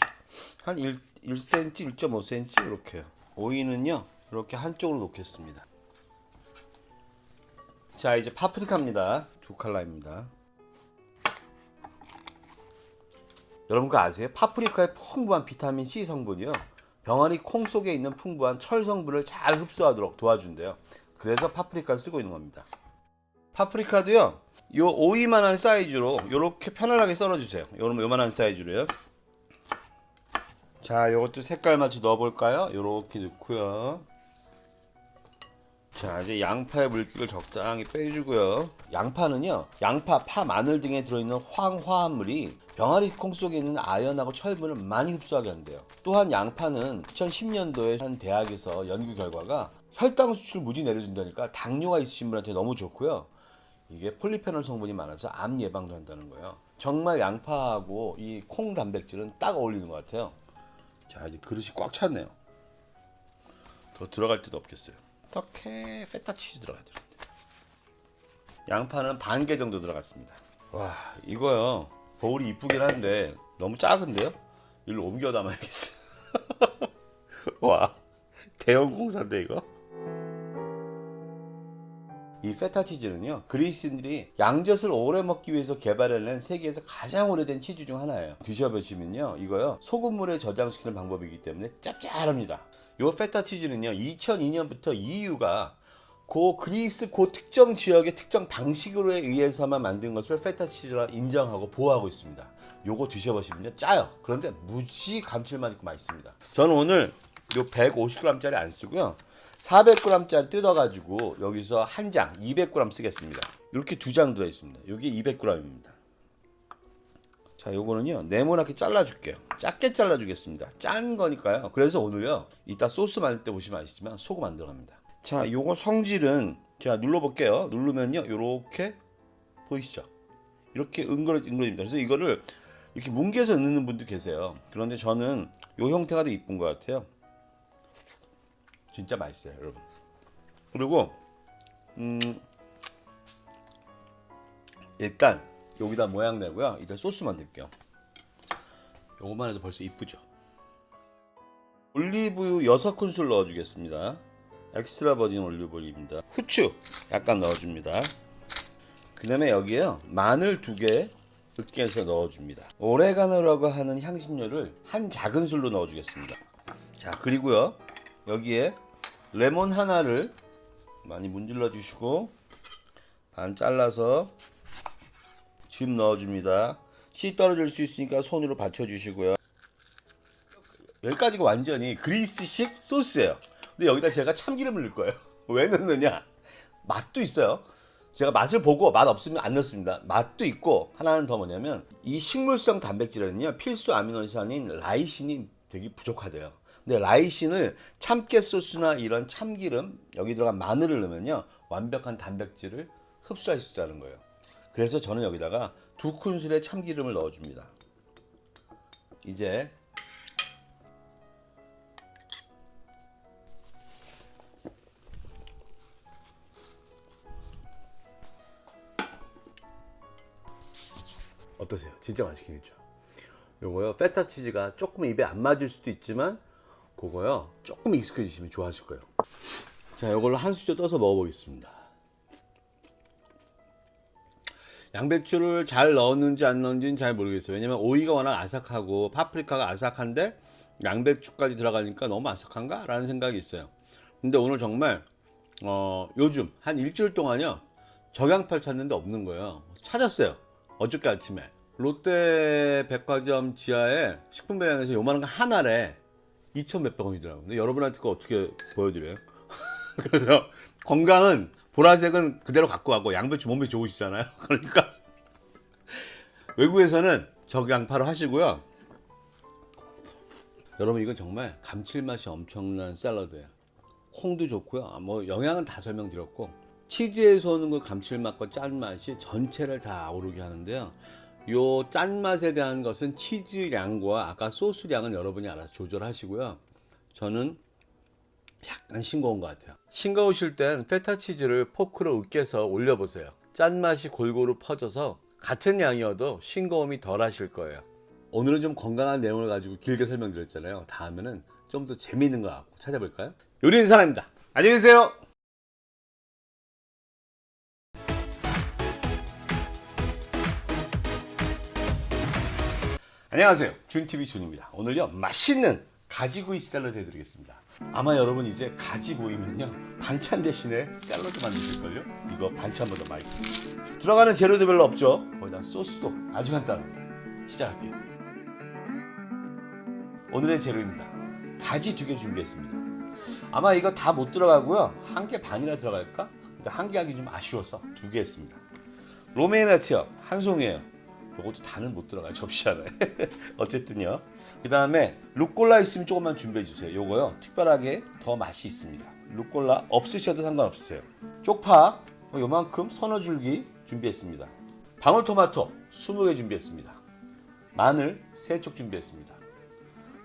S1: 한 1cm, 1.5cm 이렇게요. 오이는요 이렇게 한쪽으로 놓겠습니다. 자, 이제 파프리카입니다. 두 칼라입니다. 여러분 그거 아세요? 파프리카의 풍부한 비타민 C 성분이요, 병아리 콩 속에 있는 풍부한 철 성분을 잘 흡수하도록 도와준대요. 그래서 파프리카를 쓰고 있는 겁니다. 파프리카도요, 요 오이만한 사이즈로 이렇게 편안하게 썰어주세요. 요만한 사이즈로요. 자, 요것도 색깔 맞춰 넣어볼까요? 요렇게 넣고요. 자, 이제 양파의 물기를 적당히 빼주고요. 양파는요, 양파, 파, 마늘 등에 들어있는 황화합물이 병아리 콩 속에 있는 아연하고 철분을 많이 흡수하게 한대요. 또한 양파는 2010년도에 한 대학에서 연구 결과가 혈당 수치를 무지 내려준다니까 당뇨가 있으신 분한테 너무 좋고요. 이게 폴리페놀 성분이 많아서 암 예방도 한다는 거예요. 정말 양파하고 이 콩 단백질은 딱 어울리는 것 같아요. 자, 이제 그릇이 꽉 찼네요. 더 들어갈 데도 없겠어요. 이렇게 페타치즈 들어가야 되는데, 양파는 반 개 정도 들어갔습니다. 와, 이거요, 보울이 이쁘긴 한데 너무 작은데요? 일로 옮겨 담아야겠어. 와, 대형 공사인데 이거. 이 페타치즈는요, 그리스인들이 양젓을 오래 먹기 위해서 개발해낸 세계에서 가장 오래된 치즈 중 하나예요. 드셔보시면요, 이거요, 소금물에 저장시키는 방법이기 때문에 짭짤합니다. 요 페타치즈는요, 2002년부터 EU가 그리스 특정 지역의 특정 방식으로 의해서만 만든 것을 페타치즈라 인정하고 보호하고 있습니다. 요거 드셔보시면요, 짜요. 그런데 무지 감칠맛 있고 맛있습니다. 저는 오늘 요 150g짜리 안 쓰고요, 400g짜리 뜯어가지고 여기서 한 장 200g 쓰겠습니다. 이렇게 두 장 들어있습니다. 여기 200g입니다. 자, 요거는요, 네모나게 잘라줄게요. 작게 잘라주겠습니다. 짠 거니까요. 그래서 오늘요, 이따 소스 만들 때 보시면 아시지만 소금 안 들어갑니다. 자, 요거 성질은 제가 눌러볼게요. 누르면요, 요렇게 보이시죠? 이렇게 응거려집니다. 그래서 이거를 이렇게 뭉개서 넣는 분도 계세요. 그런데 저는 요 형태가 더 이쁜 것 같아요. 진짜 맛있어요, 여러분. 그리고 일단 여기다 모양 내고요, 이제 소스 만들게요. 요거만 해도 벌써 이쁘죠? 올리브유 6큰술 넣어주겠습니다. 엑스트라 버진 올리브유입니다. 후추 약간 넣어줍니다. 그 다음에 여기에요, 마늘 2개 으깨서 넣어줍니다. 오레가노라고 하는 향신료를 한 작은술로 넣어주겠습니다. 자, 그리고요, 여기에 레몬 하나를 많이 문질러 주시고 반 잘라서 즙 넣어줍니다. 씨 떨어질 수 있으니까 손으로 받쳐주시고요. 여기까지가 완전히 그리스식 소스예요. 근데 여기다 제가 참기름을 넣을 거예요. 왜 넣느냐? 맛도 있어요. 제가 맛을 보고 맛 없으면 안 넣습니다. 맛도 있고, 하나는 더 뭐냐면 이 식물성 단백질에는요, 필수 아미노산인 라이신이 되게 부족하대요. 근데 라이신을 참깨 소스나 이런 참기름, 여기 들어간 마늘을 넣으면요, 완벽한 단백질을 흡수할 수 있다는 거예요. 그래서 저는 여기다가 2큰술의 참기름을 넣어줍니다. 이제 어떠세요? 진짜 맛있긴 했죠? 요거요, 페타치즈가 조금 입에 안 맞을 수도 있지만 그거요, 조금 익숙해지시면 좋아하실 거예요. 자, 요걸로 한 수저 떠서 먹어보겠습니다. 양배추를 잘 넣었는지 안 넣었는지는 잘 모르겠어요. 왜냐면 오이가 워낙 아삭하고 파프리카가 아삭한데 양배추까지 들어가니까 너무 아삭한가? 라는 생각이 있어요. 근데 오늘 정말 요즘 한 일주일 동안요, 적양파를 찾는데 없는 거예요. 찾았어요, 어저께 아침에. 롯데 백화점 지하에 식품 매장에서 요만한 거 하나래 2천 몇백 원이더라고요. 근데 여러분한테 그거 어떻게 보여드려요? 그래서 건강은, 보라색은 그대로 갖고 가고, 양배추 몸에 좋으시잖아요. 그러니까 외국에서는 적양파로 하시고요. 여러분, 이건 정말 감칠맛이 엄청난 샐러드예요. 콩도 좋고요. 뭐 영양은 다 설명드렸고, 치즈에서 오는 그 감칠맛과 짠맛이 전체를 다 아우르게 하는데요. 요 짠맛에 대한 것은 치즈 양과 아까 소스 양은 여러분이 알아서 조절하시고요. 저는 약간 싱거운 것 같아요. 싱거우실 땐 페타치즈를 포크로 으깨서 올려보세요. 짠맛이 골고루 퍼져서 같은 양이어도 싱거움이 덜 하실 거예요. 오늘은 좀 건강한 내용을 가지고 길게 설명드렸잖아요. 다음에는 좀 더 재미있는 거 갖고 찾아볼까요? 요리는 사람입니다. 안녕히 계세요. 안녕하세요. 준TV 준입니다. 오늘요 맛있는 가지구이 샐러드 해드리겠습니다. 아마 여러분 이제 가지 보이면요 반찬 대신에 샐러드 만드실걸요? 이거 반찬보다 맛있어요. 들어가는 재료도 별로 없죠. 거기다 소스도 아주 간단합니다. 시작할게요. 오늘의 재료입니다. 가지 2개 준비했습니다. 아마 이거 다 못 들어가고요. 1개 반이나 들어갈까? 그러니까 1개 하기 좀 아쉬워서 2개 했습니다. 로메인너트요 1송이에요. 요것도 다는 못 들어가요. 접시 하나에. 어쨌든요. 그 다음에 루꼴라 있으면 조금만 준비해 주세요. 요거요 특별하게 더 맛이 있습니다. 루꼴라 없으셔도 상관없으세요. 쪽파 요만큼 서너 줄기 준비했습니다. 방울토마토 20개 준비했습니다. 마늘 3쪽 준비했습니다.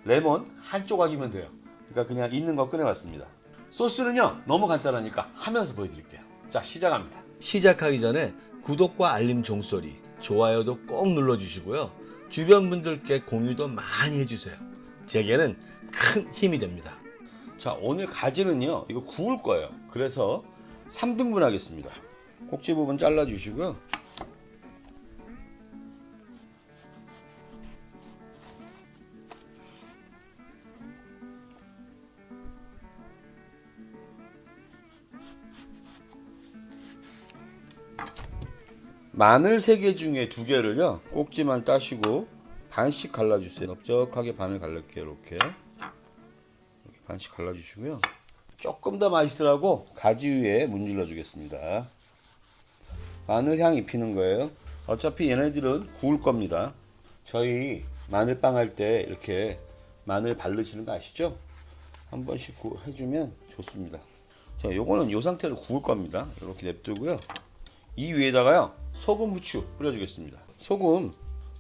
S1: 레몬 1조각이면 돼요. 그러니까 그냥 있는 거 꺼내왔습니다. 소스는요 너무 간단하니까 하면서 보여드릴게요. 자 시작합니다. 시작하기 전에 구독과 알림 종소리 좋아요도 꼭 눌러주시고요. 주변 분들께 공유도 많이 해주세요. 제게는 큰 힘이 됩니다. 자 오늘 가지는요 이거 구울 거예요. 그래서 3등분 하겠습니다. 꼭지 부분 잘라주시고요. 마늘 3개 중에 2개를요 꼭지만 따시고 반씩 갈라주세요. 넓적하게 반을 갈를게요. 이렇게 반씩 갈라주시고요. 조금 더 맛있으라고 가지 위에 문질러 주겠습니다. 마늘 향 입히는 거예요. 어차피 얘네들은 구울 겁니다. 저희 마늘빵 할 때 이렇게 마늘 바르시는 거 아시죠? 한 번씩 해주면 좋습니다. 자, 요거는 요 상태로 구울 겁니다. 이렇게 냅두고요. 이 위에다가요 소금 후추 뿌려주겠습니다. 소금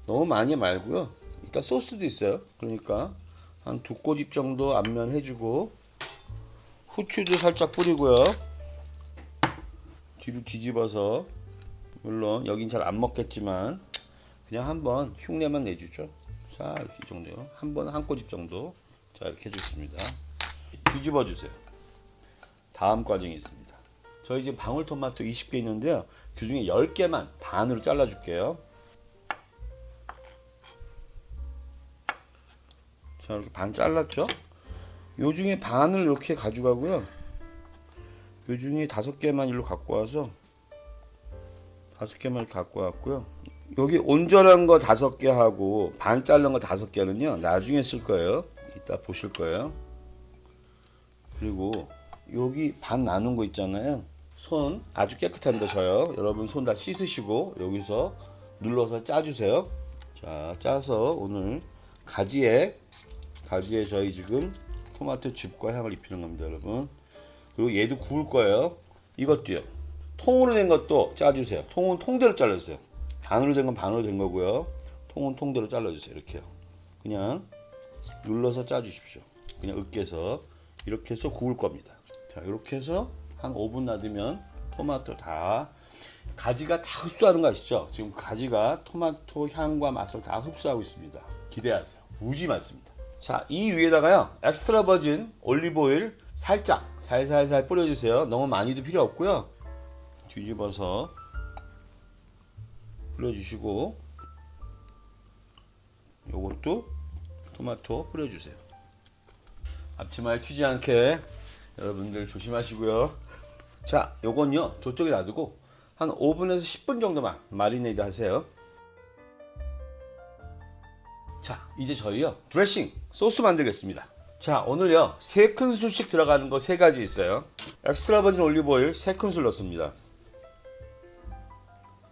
S1: 너무 많이 말고요. 이따 소스도 있어요. 그러니까 한 2꼬집 정도 앞면 해주고 후추도 살짝 뿌리고요. 뒤로 뒤집어서 물론 여긴 잘 안 먹겠지만 그냥 한번 흉내만 내주죠. 자 이렇게 이 정도요. 한 꼬집 정도. 자 이렇게 해주겠습니다. 뒤집어 주세요. 다음 과정이 있습니다. 저희 지금 방울토마토 20개 있는데요. 그 중에 10개만 반으로 잘라줄게요. 자, 이렇게 반 잘랐죠? 요 중에 반을 이렇게 가져가고요. 요 중에 5개만 일로 갖고 와서 5개만 갖고 왔고요. 여기 온전한 거 5개 하고 반 자른 거 5개는요. 나중에 쓸 거예요. 이따 보실 거예요. 그리고 여기 반 나눈 거 있잖아요. 손 아주 깨끗합니다. 저요. 여러분 손 다 씻으시고 여기서 눌러서 짜주세요. 자, 짜서 오늘 가지에 저희 지금 토마토 즙과 향을 입히는 겁니다, 여러분. 그리고 얘도 구울 거예요. 이것도요. 통으로 된 것도 짜주세요. 통은 통대로 잘라주세요. 반으로 된 건 반으로 된 거고요. 통은 통대로 잘라주세요. 이렇게요. 그냥 눌러서 짜주십시오. 그냥 으깨서 이렇게 해서 구울 겁니다. 자, 이렇게 해서 한 5분 놔두면 토마토 다 가지가 다 흡수하는 거 아시죠? 지금 가지가 토마토 향과 맛을 다 흡수하고 있습니다. 기대하세요. 무지 많습니다. 자, 이 위에다가요 엑스트라 버진 올리브 오일 살짝 살살살 뿌려주세요. 너무 많이도 필요 없고요. 뒤집어서 뿌려주시고 요것도 토마토 뿌려주세요. 앞치마에 튀지 않게 여러분들 조심하시고요. 자, 요건요 저쪽에 놔두고 한 5분에서 10분 정도만 마리네이드 하세요. 자, 이제 저희요 드레싱 소스 만들겠습니다. 자, 오늘요 3큰술씩 들어가는 거 3가지 있어요. 엑스트라 버진 올리브 오일 3큰술 넣습니다.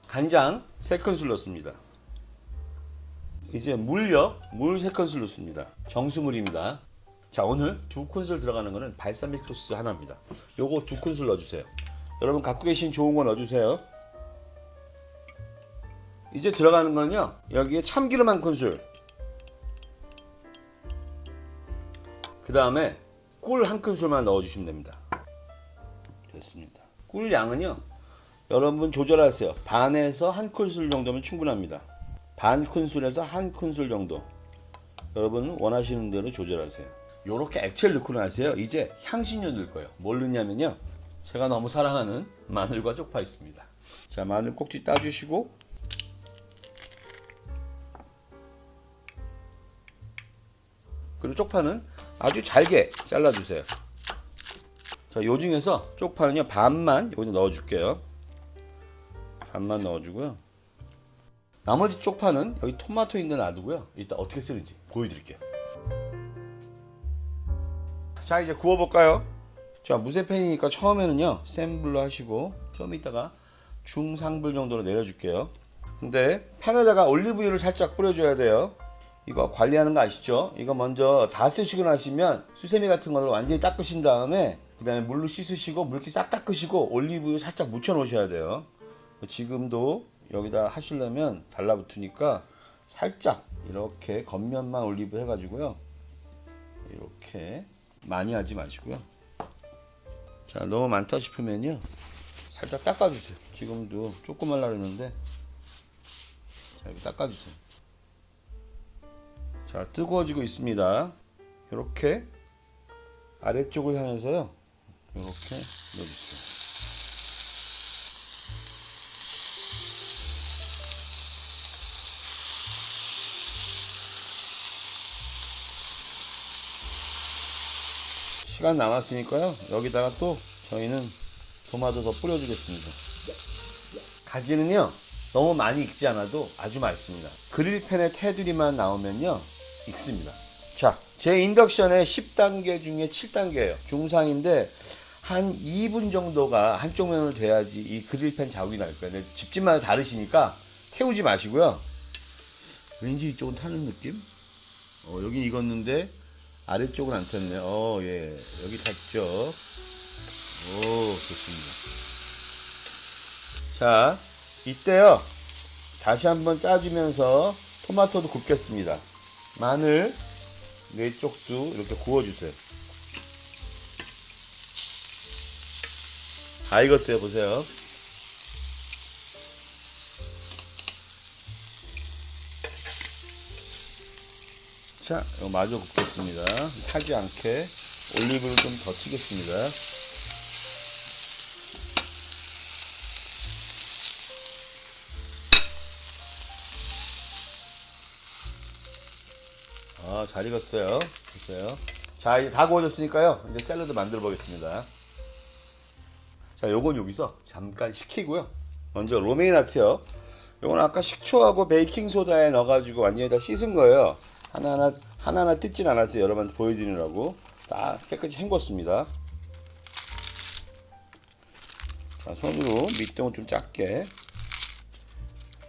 S1: 간장 3큰술 넣습니다. 이제 물요 물 3큰술 넣습니다. 정수물입니다. 자, 오늘 2큰술 들어가는 거는 발사믹 소스 하나입니다. 요거 2큰술 넣어주세요. 여러분 갖고 계신 좋은 거 넣어주세요. 이제 들어가는 거는요 여기에 참기름 1큰술, 그 다음에 꿀 한 큰술만 넣어주시면 됩니다. 됐습니다. 꿀 양은요, 여러분 조절하세요. 반에서 한 큰술 정도면 충분합니다. 반 큰술에서 한 큰술 정도. 여러분 원하시는 대로 조절하세요. 요렇게 액체를 넣고 나세요. 이제 향신료 넣을 거예요. 뭘 넣냐면요, 제가 너무 사랑하는 마늘과 쪽파 있습니다. 자, 마늘 꼭지 따주시고, 그리고 쪽파는 아주 잘게 잘라주세요. 자, 요 중에서 쪽파는요, 반만 여기 넣어줄게요. 반만 넣어주고요. 나머지 쪽파는 여기 토마토 있는 놔두고요. 이따 어떻게 쓰는지 보여드릴게요. 자, 이제 구워볼까요? 자, 무쇠팬이니까 처음에는요, 센 불로 하시고 좀 이따가 중상불 정도로 내려줄게요. 근데 팬에다가 올리브유를 살짝 뿌려줘야 돼요. 이거 관리하는 거 아시죠? 이거 먼저 다 쓰시고 나시면 수세미 같은 거를 완전히 닦으신 다음에 그 다음에 물로 씻으시고 물기 싹 닦으시고 올리브유 살짝 묻혀 놓으셔야 돼요. 지금도 여기다 하시려면 달라붙으니까 살짝 이렇게 겉면만 올리브 해가지고요, 이렇게 많이 하지 마시고요. 자, 너무 많다 싶으면요, 살짝 닦아주세요. 지금도 조금 하려고 했는데, 자, 이렇게 닦아주세요. 자, 뜨거워지고 있습니다. 이렇게 아래쪽을 향해서요, 이렇게 넣어주세요. 시간 남았으니까요, 여기다가 또 저희는 토마토 더 뿌려주겠습니다. 가지는요, 너무 많이 익지 않아도 아주 맛있습니다. 그릴팬에 테두리만 나오면요, 익습니다. 자, 제 인덕션의 10단계 중에 7단계예요. 중상인데 한 2분 정도가 한쪽 면으로 돼야지 이 그릴팬 자국이 날 거예요. 근데 집집마다 다르시니까 태우지 마시고요. 왠지 이쪽은 타는 느낌? 여기 익었는데 아래쪽은 안 탔네. 예, 여기 탔죠. 좋습니다. 자, 이때요, 다시 한번 짜주면서 토마토도 굽겠습니다. 마늘 4쪽도 이렇게 구워주세요. 다 익었어요. 보세요. 자, 이거 마저 굽겠습니다. 타지 않게 올리브를 좀 더 치겠습니다. 잘 익었어요. 보세요. 자, 이제 다 구워졌으니까요, 이제 샐러드 만들어 보겠습니다. 자, 요건 여기서 잠깐 식히고요. 먼저 로메인 하트요. 요건 아까 식초하고 베이킹소다에 넣어가지고 완전히 다 씻은 거예요. 하나하나 뜯진 않았어요. 여러분한테 보여드리느라고 다 깨끗이 헹궜습니다. 자, 손으로 밑동을 좀 작게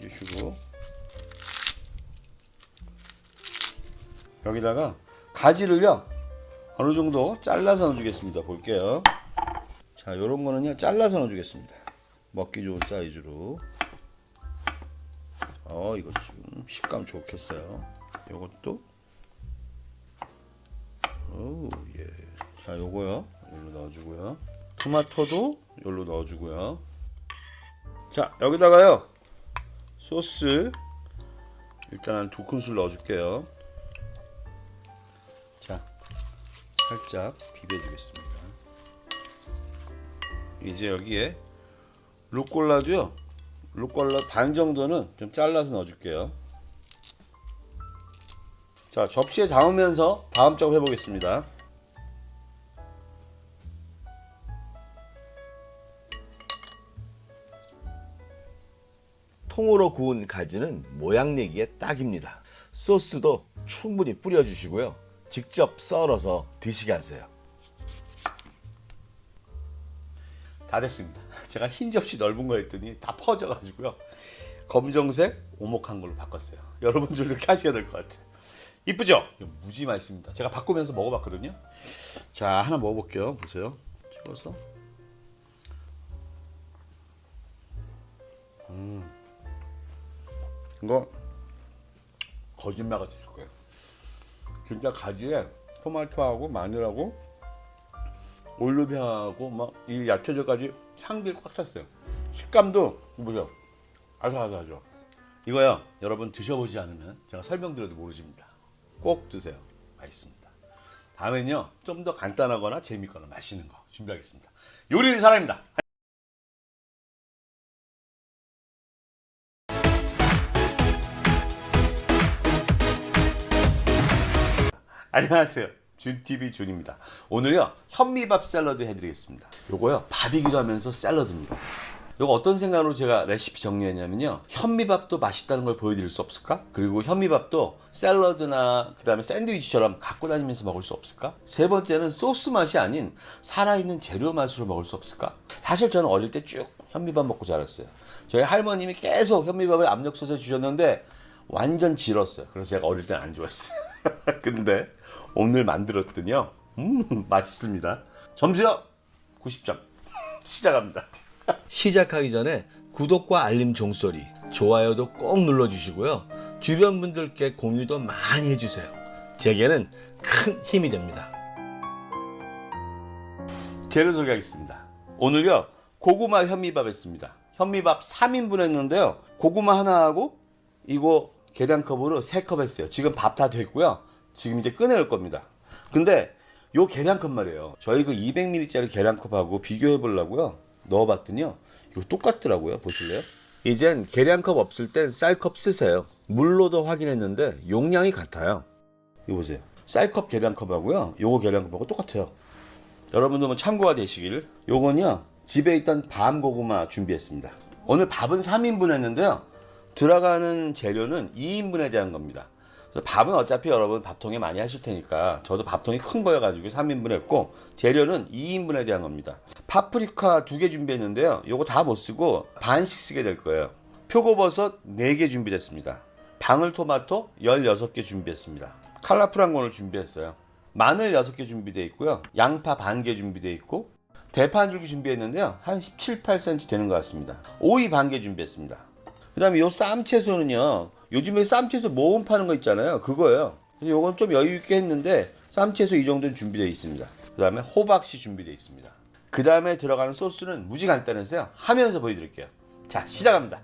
S1: 해주시고, 여기다가 가지를요, 어느 정도 잘라서 넣어주겠습니다. 볼게요. 자, 요런 거는요, 잘라서 넣어주겠습니다. 먹기 좋은 사이즈로. 이거 지금 식감 좋겠어요. 요것도. 예. 자, 요거요, 여기로 넣어주고요. 토마토도 여기로 넣어주고요. 자, 여기다가요, 소스 일단 한 2큰술 넣어줄게요. 자, 살짝 비벼주겠습니다. 이제 여기에 루꼴라도요, 루꼴라 반 정도는 좀 잘라서 넣어줄게요. 자, 접시에 담으면서 다음 작업 해보겠습니다.
S2: 통으로 구운 가지는 모양 내기에 딱입니다. 소스도 충분히 뿌려주시고요. 직접 썰어서 드시게 하세요.
S1: 다 됐습니다. 제가 흰 접시 넓은 거 했더니 다 퍼져가지고요, 검정색 오목한 걸로 바꿨어요. 여러분들 이렇게 하셔야 될 것 같아요. 이쁘죠? 무지 맛있습니다. 제가 바꾸면서 먹어봤거든요. 자, 하나 먹어볼게요. 보세요. 찍어서. 이거 거짓말 같이 있을 거예요. 진짜 가지에 토마토하고 마늘하고 올리브향하고 막 이 야채들까지 향들이 꽉 찼어요. 식감도 보죠. 아삭아삭하죠. 이거요, 여러분 드셔보지 않으면 제가 설명드려도 모르십니다. 꼭 드세요. 맛있습니다. 다음엔요, 좀 더 간단하거나 재밌거나 맛있는 거 준비하겠습니다. 요리를 사랑입니다. 안녕하세요. 준TV 준입니다. 오늘요, 현미밥 샐러드 해드리겠습니다. 요거요, 밥이기도 하면서 샐러드입니다. 요거 어떤 생각으로 제가 레시피 정리했냐면요, 현미밥도 맛있다는 걸 보여드릴 수 없을까? 그리고 현미밥도 샐러드나 그 다음에 샌드위치처럼 갖고 다니면서 먹을 수 없을까? 세 번째는 소스 맛이 아닌 살아있는 재료 맛으로 먹을 수 없을까? 사실 저는 어릴 때 쭉 현미밥 먹고 자랐어요. 저희 할머님이 계속 현미밥을 압력솥에 주셨는데 완전 질었어요. 그래서 제가 어릴 때는 안 좋아했어요. 근데 오늘 만들었더니요, 맛있습니다. 점수요 90점. 시작합니다. 시작하기 전에 구독과 알림 종소리, 좋아요도 꼭 눌러주시고요. 주변 분들께 공유도 많이 해주세요. 제게는 큰 힘이 됩니다. 재료 소개하겠습니다. 오늘요, 고구마 현미밥 했습니다. 현미밥 3인분 했는데요, 고구마 하나하고 이거 계량컵으로 3컵 했어요. 지금 밥 다 됐고요. 지금 이제 꺼내올 겁니다. 근데 요 계량컵 말이에요. 저희 그 200ml짜리 계량컵하고 비교해 보려고요. 넣어봤더니요, 이거 똑같더라고요. 보실래요? 이젠 계량컵 없을 땐 쌀컵 쓰세요. 물로도 확인했는데 용량이 같아요. 이거 보세요. 쌀컵 계량컵하고요, 요거 계량컵하고 똑같아요. 여러분도 한번 참고가 되시길. 요건요, 집에 있던 밤 고구마 준비했습니다. 오늘 밥은 3인분 했는데요, 들어가는 재료는 2인분에 대한 겁니다. 그래서 밥은 어차피 여러분 밥통에 많이 하실 테니까, 저도 밥통이 큰 거여가지고 3인분 했고, 재료는 2인분에 대한 겁니다. 파프리카 2개 준비했는데요, 요거 다 못 쓰고 반씩 쓰게 될 거예요. 표고버섯 4개 준비됐습니다. 방울토마토 16개 준비했습니다. 컬러풀한 거를 준비했어요. 마늘 6개 준비되어 있고요. 양파 반 개 준비되어 있고, 대파 한 줄기 준비했는데요, 한 17, 8cm 되는 것 같습니다. 오이 반 개 준비했습니다. 그 다음에 요 쌈채소는요, 요즘에 쌈채소 모음 파는 거 있잖아요, 그거예요. 요건 좀 여유 있게 했는데 쌈채소 이 정도는 준비되어 있습니다. 그 다음에 호박씨 준비되어 있습니다. 그 다음에 들어가는 소스는 무지 간단해서요, 하면서 보여드릴게요. 자, 시작합니다.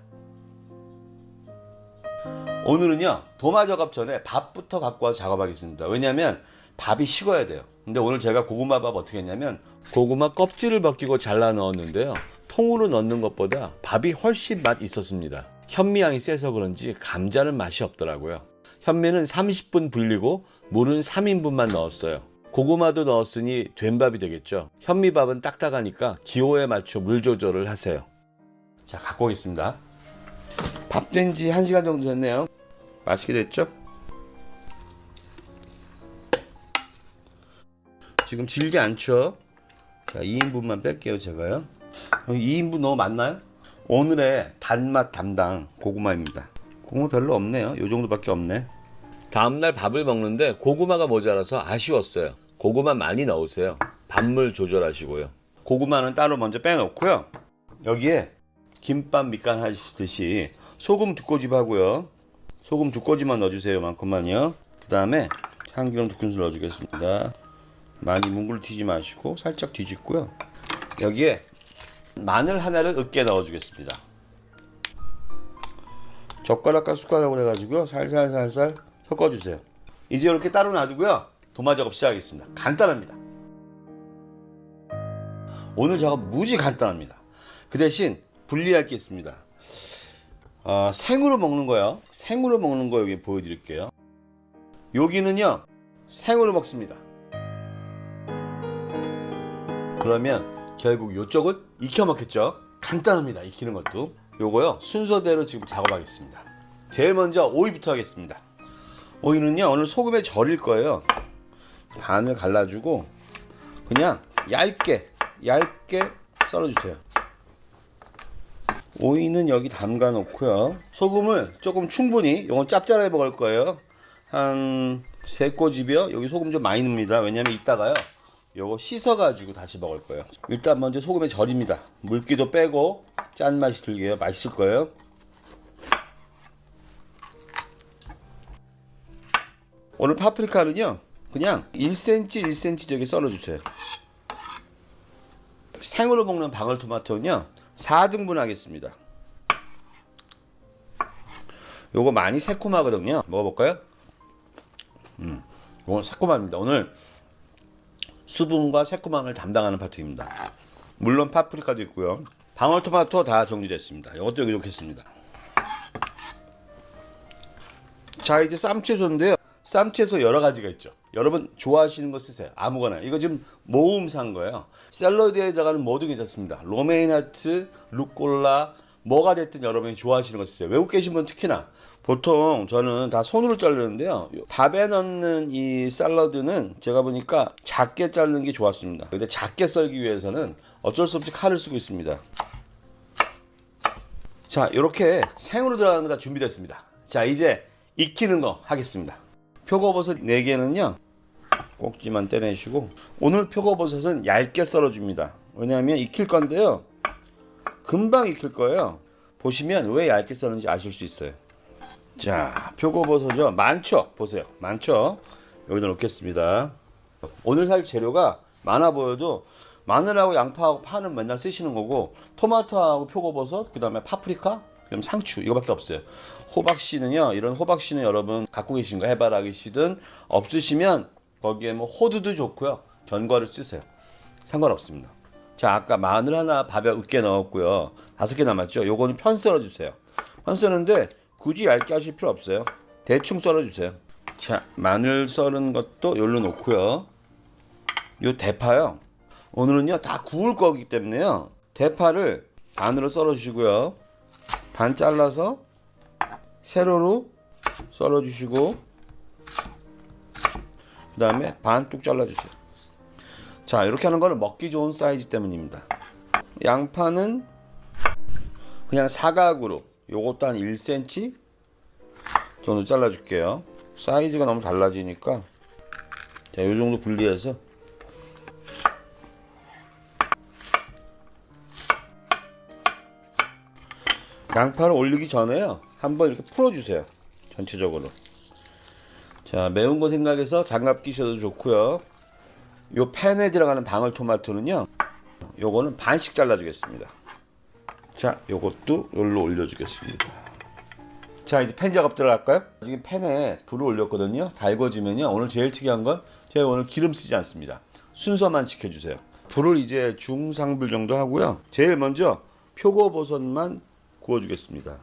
S1: 오늘은요, 도마 작업 전에 밥부터 갖고 와서 작업하겠습니다. 왜냐면 밥이 식어야 돼요. 근데 오늘 제가 고구마밥 어떻게 했냐면, 고구마 껍질을 벗기고 잘라 넣었는데요, 통으로 넣는 것보다 밥이 훨씬 맛 있었습니다. 현미향이 세서 그런지 감자는 맛이 없더라고요. 현미는 30분 불리고 물은 3인분만 넣었어요. 고구마도 넣었으니 된 밥이 되겠죠. 현미밥은 딱딱하니까 기호에 맞춰 물 조절을 하세요. 자, 갖고 오겠습니다. 밥 된 지 1시간 정도 됐네요. 맛있게 됐죠? 지금 질지 않죠? 자, 2인분만 뺄게요, 제가요. 2인분 너무 많나요? 오늘의 단맛 담당 고구마입니다. 고구마 별로 없네요. 요 정도밖에 없네. 다음날 밥을 먹는데 고구마가 모자라서 아쉬웠어요. 고구마 많이 넣으세요. 밥물 조절하시고요. 고구마는 따로 먼저 빼놓고요, 여기에 김밥 밑간 하시듯이 소금 2꼬집 하고요. 소금 2꼬집만 넣어주세요. 요만큼만요. 그 다음에 참기름 2큰술 넣어주겠습니다. 많이 뭉글 튀지 마시고 살짝 뒤집고요. 여기에 마늘 하나를 으깨 넣어주겠습니다. 젓가락과 숟가락으로 해가지고요, 살살살살 섞어주세요. 이제 이렇게 따로 놔두고요, 도마 작업 시작하겠습니다. 간단합니다. 오늘 작업 무지 간단합니다. 그 대신 분리할 게 있습니다. 생으로 먹는 거요. 생으로 먹는 거 여기 보여드릴게요. 여기는요, 생으로 먹습니다. 그러면 결국 요쪽은 익혀 먹겠죠. 간단합니다, 익히는 것도. 요거요, 순서대로 지금 작업하겠습니다. 제일 먼저 오이부터 하겠습니다. 오이는요, 오늘 소금에 절일 거예요. 반을 갈라주고 그냥 얇게 썰어주세요. 오이는 여기 담가 놓고요, 소금을 조금 충분히, 요건 짭짤하게 먹을 거예요. 한 3꼬집이요. 여기 소금 좀 많이 넣습니다. 왜냐면 이따가요, 요거 씻어가지고 다시 먹을 거예요. 일단 먼저 소금에 절입니다. 물기도 빼고 짠맛이 들게요. 맛있을 거예요. 오늘 파프리카는요, 그냥 1cm 1cm 되게 썰어주세요. 생으로 먹는 방울토마토는요 4등분 하겠습니다. 요거 많이 새콤하거든요. 먹어볼까요? 요건 새콤합니다. 오늘 수분과 새콤함을 담당하는 파트입니다. 물론 파프리카도 있고요. 방울토마토 다 정리됐습니다. 이것도 여기 놓겠습니다. 자, 이제 쌈채소인데요. 쌈채소 여러 가지가 있죠. 여러분 좋아하시는 거 쓰세요. 아무거나. 이거 지금 모음 산 거예요. 샐러드에 들어가는 뭐든 괜찮습니다. 로메인하트, 루꼴라, 뭐가 됐든 여러분이 좋아하시는 거 쓰세요. 외국 계신 분 특히나. 보통 저는 다 손으로 자르는데요. 밥에 넣는 이 샐러드는 제가 보니까 작게 자르는 게 좋았습니다. 근데 작게 썰기 위해서는 어쩔 수 없이 칼을 쓰고 있습니다. 자, 이렇게 생으로 들어가는 거 다 준비됐습니다. 자, 이제 익히는 거 하겠습니다. 표고버섯 4개는요 꼭지만 떼내시고, 오늘 표고버섯은 얇게 썰어줍니다. 왜냐하면 익힐 건데요 금방 익힐 거예요. 보시면 왜 얇게 썰는지 아실 수 있어요. 자, 표고버섯이요 많죠? 보세요, 많죠? 여기다 놓겠습니다. 오늘 살 재료가 많아 보여도 마늘하고 양파하고 파는 맨날 쓰시는 거고, 토마토하고 표고버섯, 그 다음에 파프리카, 그다음 상추, 이거밖에 없어요. 호박씨는요, 이런 호박씨는 여러분 갖고 계신 거 해바라기씨든 없으시면 거기에 뭐 호두도 좋고요, 견과를 쓰세요. 상관없습니다. 자, 아까 마늘 하나 밥에 으깨 넣었고요. 5개 남았죠. 요거는 편 썰어 주세요. 편 썰는데 굳이 얇게 하실 필요 없어요. 대충 썰어 주세요. 자, 마늘 썰은 것도 여기로 놓고요. 요 대파요, 오늘은요 다 구울 거기 때문에요 대파를 반으로 썰어 주시고요, 반 잘라서 세로로 썰어 주시고, 그 다음에 반 뚝 잘라 주세요. 자, 이렇게 하는 거는 먹기 좋은 사이즈 때문입니다. 양파는 그냥 사각으로, 요것도 한 1cm 정도 잘라 줄게요. 사이즈가 너무 달라지니까 자, 요 정도 분리해서 양파를 올리기 전에요 한번 이렇게 풀어주세요, 전체적으로. 자, 매운 거 생각해서 장갑 끼셔도 좋고요. 요 팬에 들어가는 방울토마토는요 요거는 반씩 잘라주겠습니다. 자, 요것도 여기로 올려주겠습니다. 자, 이제 팬 작업 들어갈까요? 지금 팬에 불을 올렸거든요. 달궈지면요, 오늘 제일 특이한 건 제가 오늘 기름 쓰지 않습니다. 순서만 지켜주세요. 불을 이제 중상불 정도 하고요. 제일 먼저 표고버섯만 구워주겠습니다.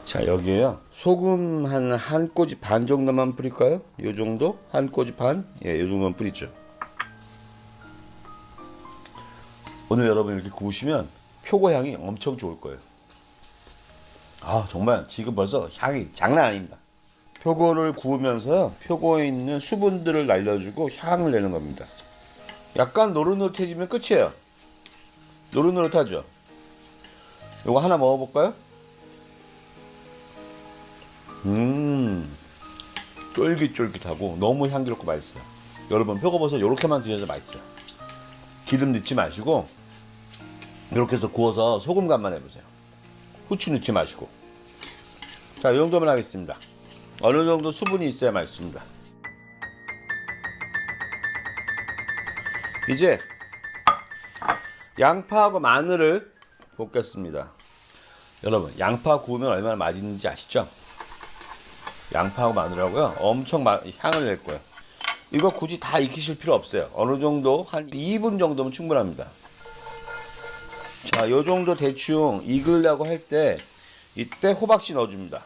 S1: 자, 여기에요 소금 한 꼬지 반 정도만 뿌릴까요? 요 정도? 한 꼬지 반? 예, 요 정도만 뿌리죠. 오늘 여러분 이렇게 구우시면 표고 향이 엄청 좋을 거예요. 아, 정말 지금 벌써 향이 장난 아닙니다. 표고를 구우면서요 표고에 있는 수분들을 날려주고 향을 내는 겁니다. 약간 노릇노릇해지면 끝이에요. 노릇노릇하죠? 요거 하나 먹어볼까요? 쫄깃쫄깃하고 너무 향기롭고 맛있어요. 여러분 표고버섯 요렇게만 드셔도 맛있어요. 기름 넣지 마시고 이렇게 해서 구워서 소금 간만 해보세요. 후추 넣지 마시고. 자, 이 정도만 하겠습니다. 어느 정도 수분이 있어야 맛있습니다. 이제 양파하고 마늘을 볶겠습니다. 여러분 양파 구우면 얼마나 맛있는지 아시죠? 양파하고 마늘하고요 엄청 향을 낼 거예요. 이거 굳이 다 익히실 필요 없어요. 어느 정도 한 2분 정도면 충분합니다. 자, 요 정도 대충 익으려고 할 때 이때 호박씨 넣어줍니다.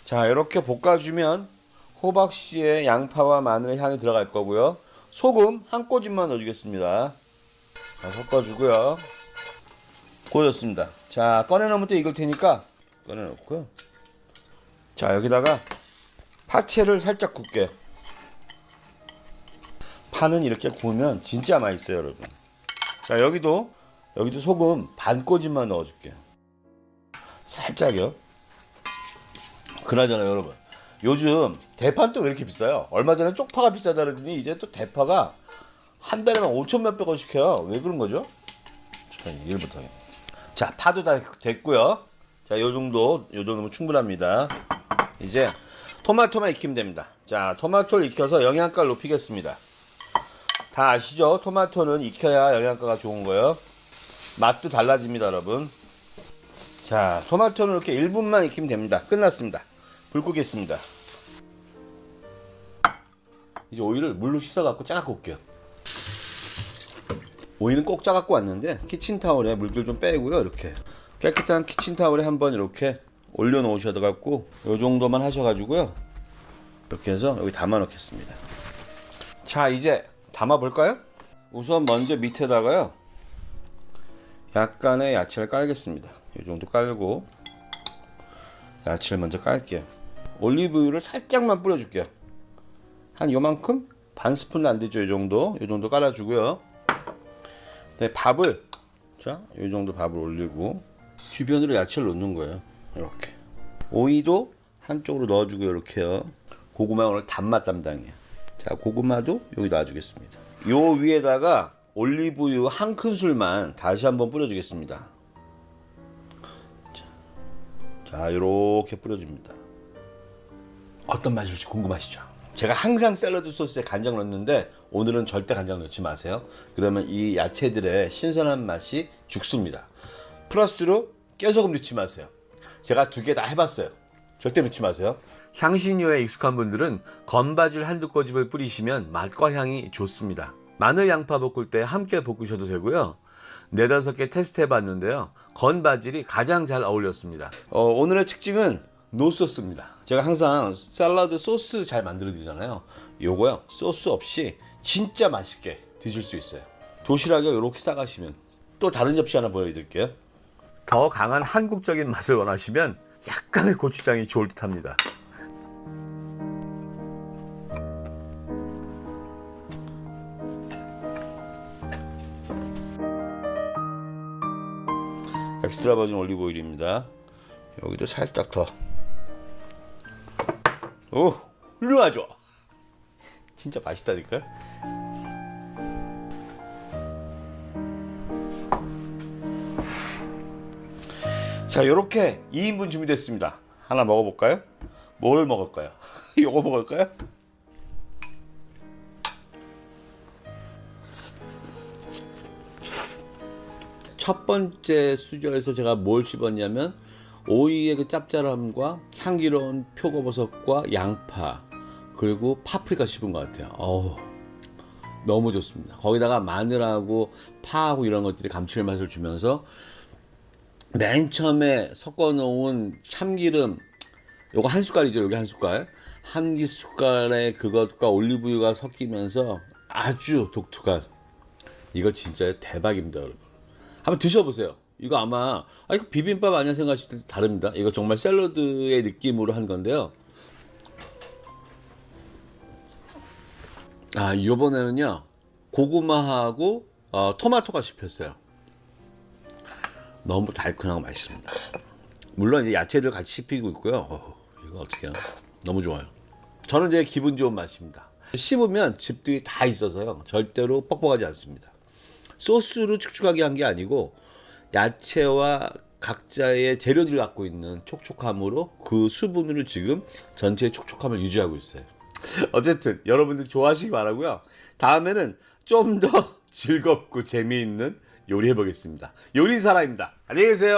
S1: 자, 이렇게 볶아주면 호박씨에 양파와 마늘의 향이 들어갈 거고요. 소금 한 꼬집만 넣어주겠습니다. 자, 섞어주고요. 구워졌습니다. 자, 꺼내놓으면 또 익을 테니까 꺼내놓고요. 자, 여기다가 파채를 살짝 굽게요. 파는 이렇게 구우면 진짜 맛있어요, 여러분. 자, 여기도 소금 반 꼬집만 넣어줄게요. 살짝요. 그나저나 여러분, 요즘 대파는 또 왜 이렇게 비싸요? 얼마 전에 쪽파가 비싸다 그러더니 이제 또 대파가 한 달에만 5천 몇백 원씩 해요. 왜 그런 거죠? 자, 이해를 못하겠네. 자, 파도 다 됐고요. 자, 요 정도면 충분합니다. 이제 토마토만 익히면 됩니다. 자, 토마토를 익혀서 영양가를 높이겠습니다.
S2: 다 아시죠? 토마토는 익혀야 영양가가 좋은 거예요. 맛도 달라집니다, 여러분. 자, 토마토는 이렇게 1분만 익히면 됩니다. 끝났습니다. 불 끄겠습니다. 이제 오이를 물로 씻어갖고 짜갖고 올게요. 오이는 꼭 짜갖고 왔는데 키친타올에 물들 좀 빼고요. 이렇게 깨끗한 키친타올에 한번 이렇게 올려놓으셔야 돼갖고 요 정도만 하셔가지고요. 이렇게 해서 여기 담아 놓겠습니다. 자, 이제 담아 볼까요? 우선 먼저 밑에다가요 약간의 야채를 깔겠습니다. 이 정도 깔고 야채를 먼저 깔게요. 올리브유를 살짝만 뿌려줄게요. 한 요만큼? 반 스푼도 안 되죠. 이 정도 깔아주고요. 네, 밥을 자, 이 정도 밥을 올리고 주변으로 야채를 넣는 거예요. 이렇게 오이도 한쪽으로 넣어주고요. 이렇게요. 고구마 오늘 단맛 담당이에요. 자, 고구마도 여기 놔주겠습니다. 요 위에다가 올리브유 한 큰술만 다시 한번 뿌려주겠습니다. 자, 이렇게 뿌려줍니다. 어떤 맛일지 궁금하시죠? 제가 항상 샐러드 소스에 간장 넣는데 오늘은 절대 간장 넣지 마세요. 그러면 이 야채들의 신선한 맛이 죽습니다. 플러스로 깨소금 넣지 마세요. 제가 두 개 다 해봤어요. 절대 넣지 마세요. 향신료에 익숙한 분들은 건바질 한두 꼬집을 뿌리시면 맛과 향이 좋습니다. 마늘 양파 볶을 때 함께 볶으셔도 되고요. 4-5개 테스트 해봤는데요. 건바질이 가장 잘 어울렸습니다. 오늘의 특징은 노소스입니다. 제가 항상 샐러드 소스 잘 만들어 드리잖아요. 요거요, 소스 없이 진짜 맛있게 드실 수 있어요. 도시락에 이렇게 싸가시면. 또 다른 접시 하나 보여드릴게요. 더 강한 한국적인 맛을 원하시면 약간의 고추장이 좋을 듯 합니다. 엑스트라 버진 올리브 오일입니다. 여기도 살짝 더. 오, 훌륭하죠? 진짜 맛있다니까요? 자, 요렇게 2인분 준비됐습니다. 하나 먹어볼까요? 뭘 먹을까요? 요거 먹을까요? 첫 번째 수저에서 제가 뭘 씹었냐면 오이의 그 짭짤함과 향기로운 표고버섯과 양파 그리고 파프리카 씹은 것 같아요. 너무 좋습니다. 거기다가 마늘하고 파하고 이런 것들이 감칠맛을 주면서 맨 처음에 섞어 놓은 참기름 요거 한 숟갈이죠. 여기 한 숟갈, 한 숟갈에 그것과 올리브유가 섞이면서 아주 독특한, 이거 진짜 대박입니다, 여러분. 한번 드셔보세요. 이거 아마 이거 비빔밥 아니야 생각하실 때 다릅니다. 이거 정말 샐러드의 느낌으로 한 건데요. 이번에는요 고구마하고 토마토가 씹혔어요. 너무 달큰하고 맛있습니다. 물론 이제 야채들 같이 씹히고 있고요. 이거 어떻게 해요? 너무 좋아요. 저는 제 기분 좋은 맛입니다. 씹으면 즙들이 다 있어서요 절대로 뻑뻑하지 않습니다. 소스로 축축하게 한 게 아니고 야채와 각자의 재료들이 갖고 있는 촉촉함으로 그 수분으로 지금 전체의 촉촉함을 유지하고 있어요. 어쨌든 여러분들 좋아하시기 바라고요. 다음에는 좀 더 즐겁고 재미있는 요리 해보겠습니다. 요리사라입니다. 안녕히 계세요.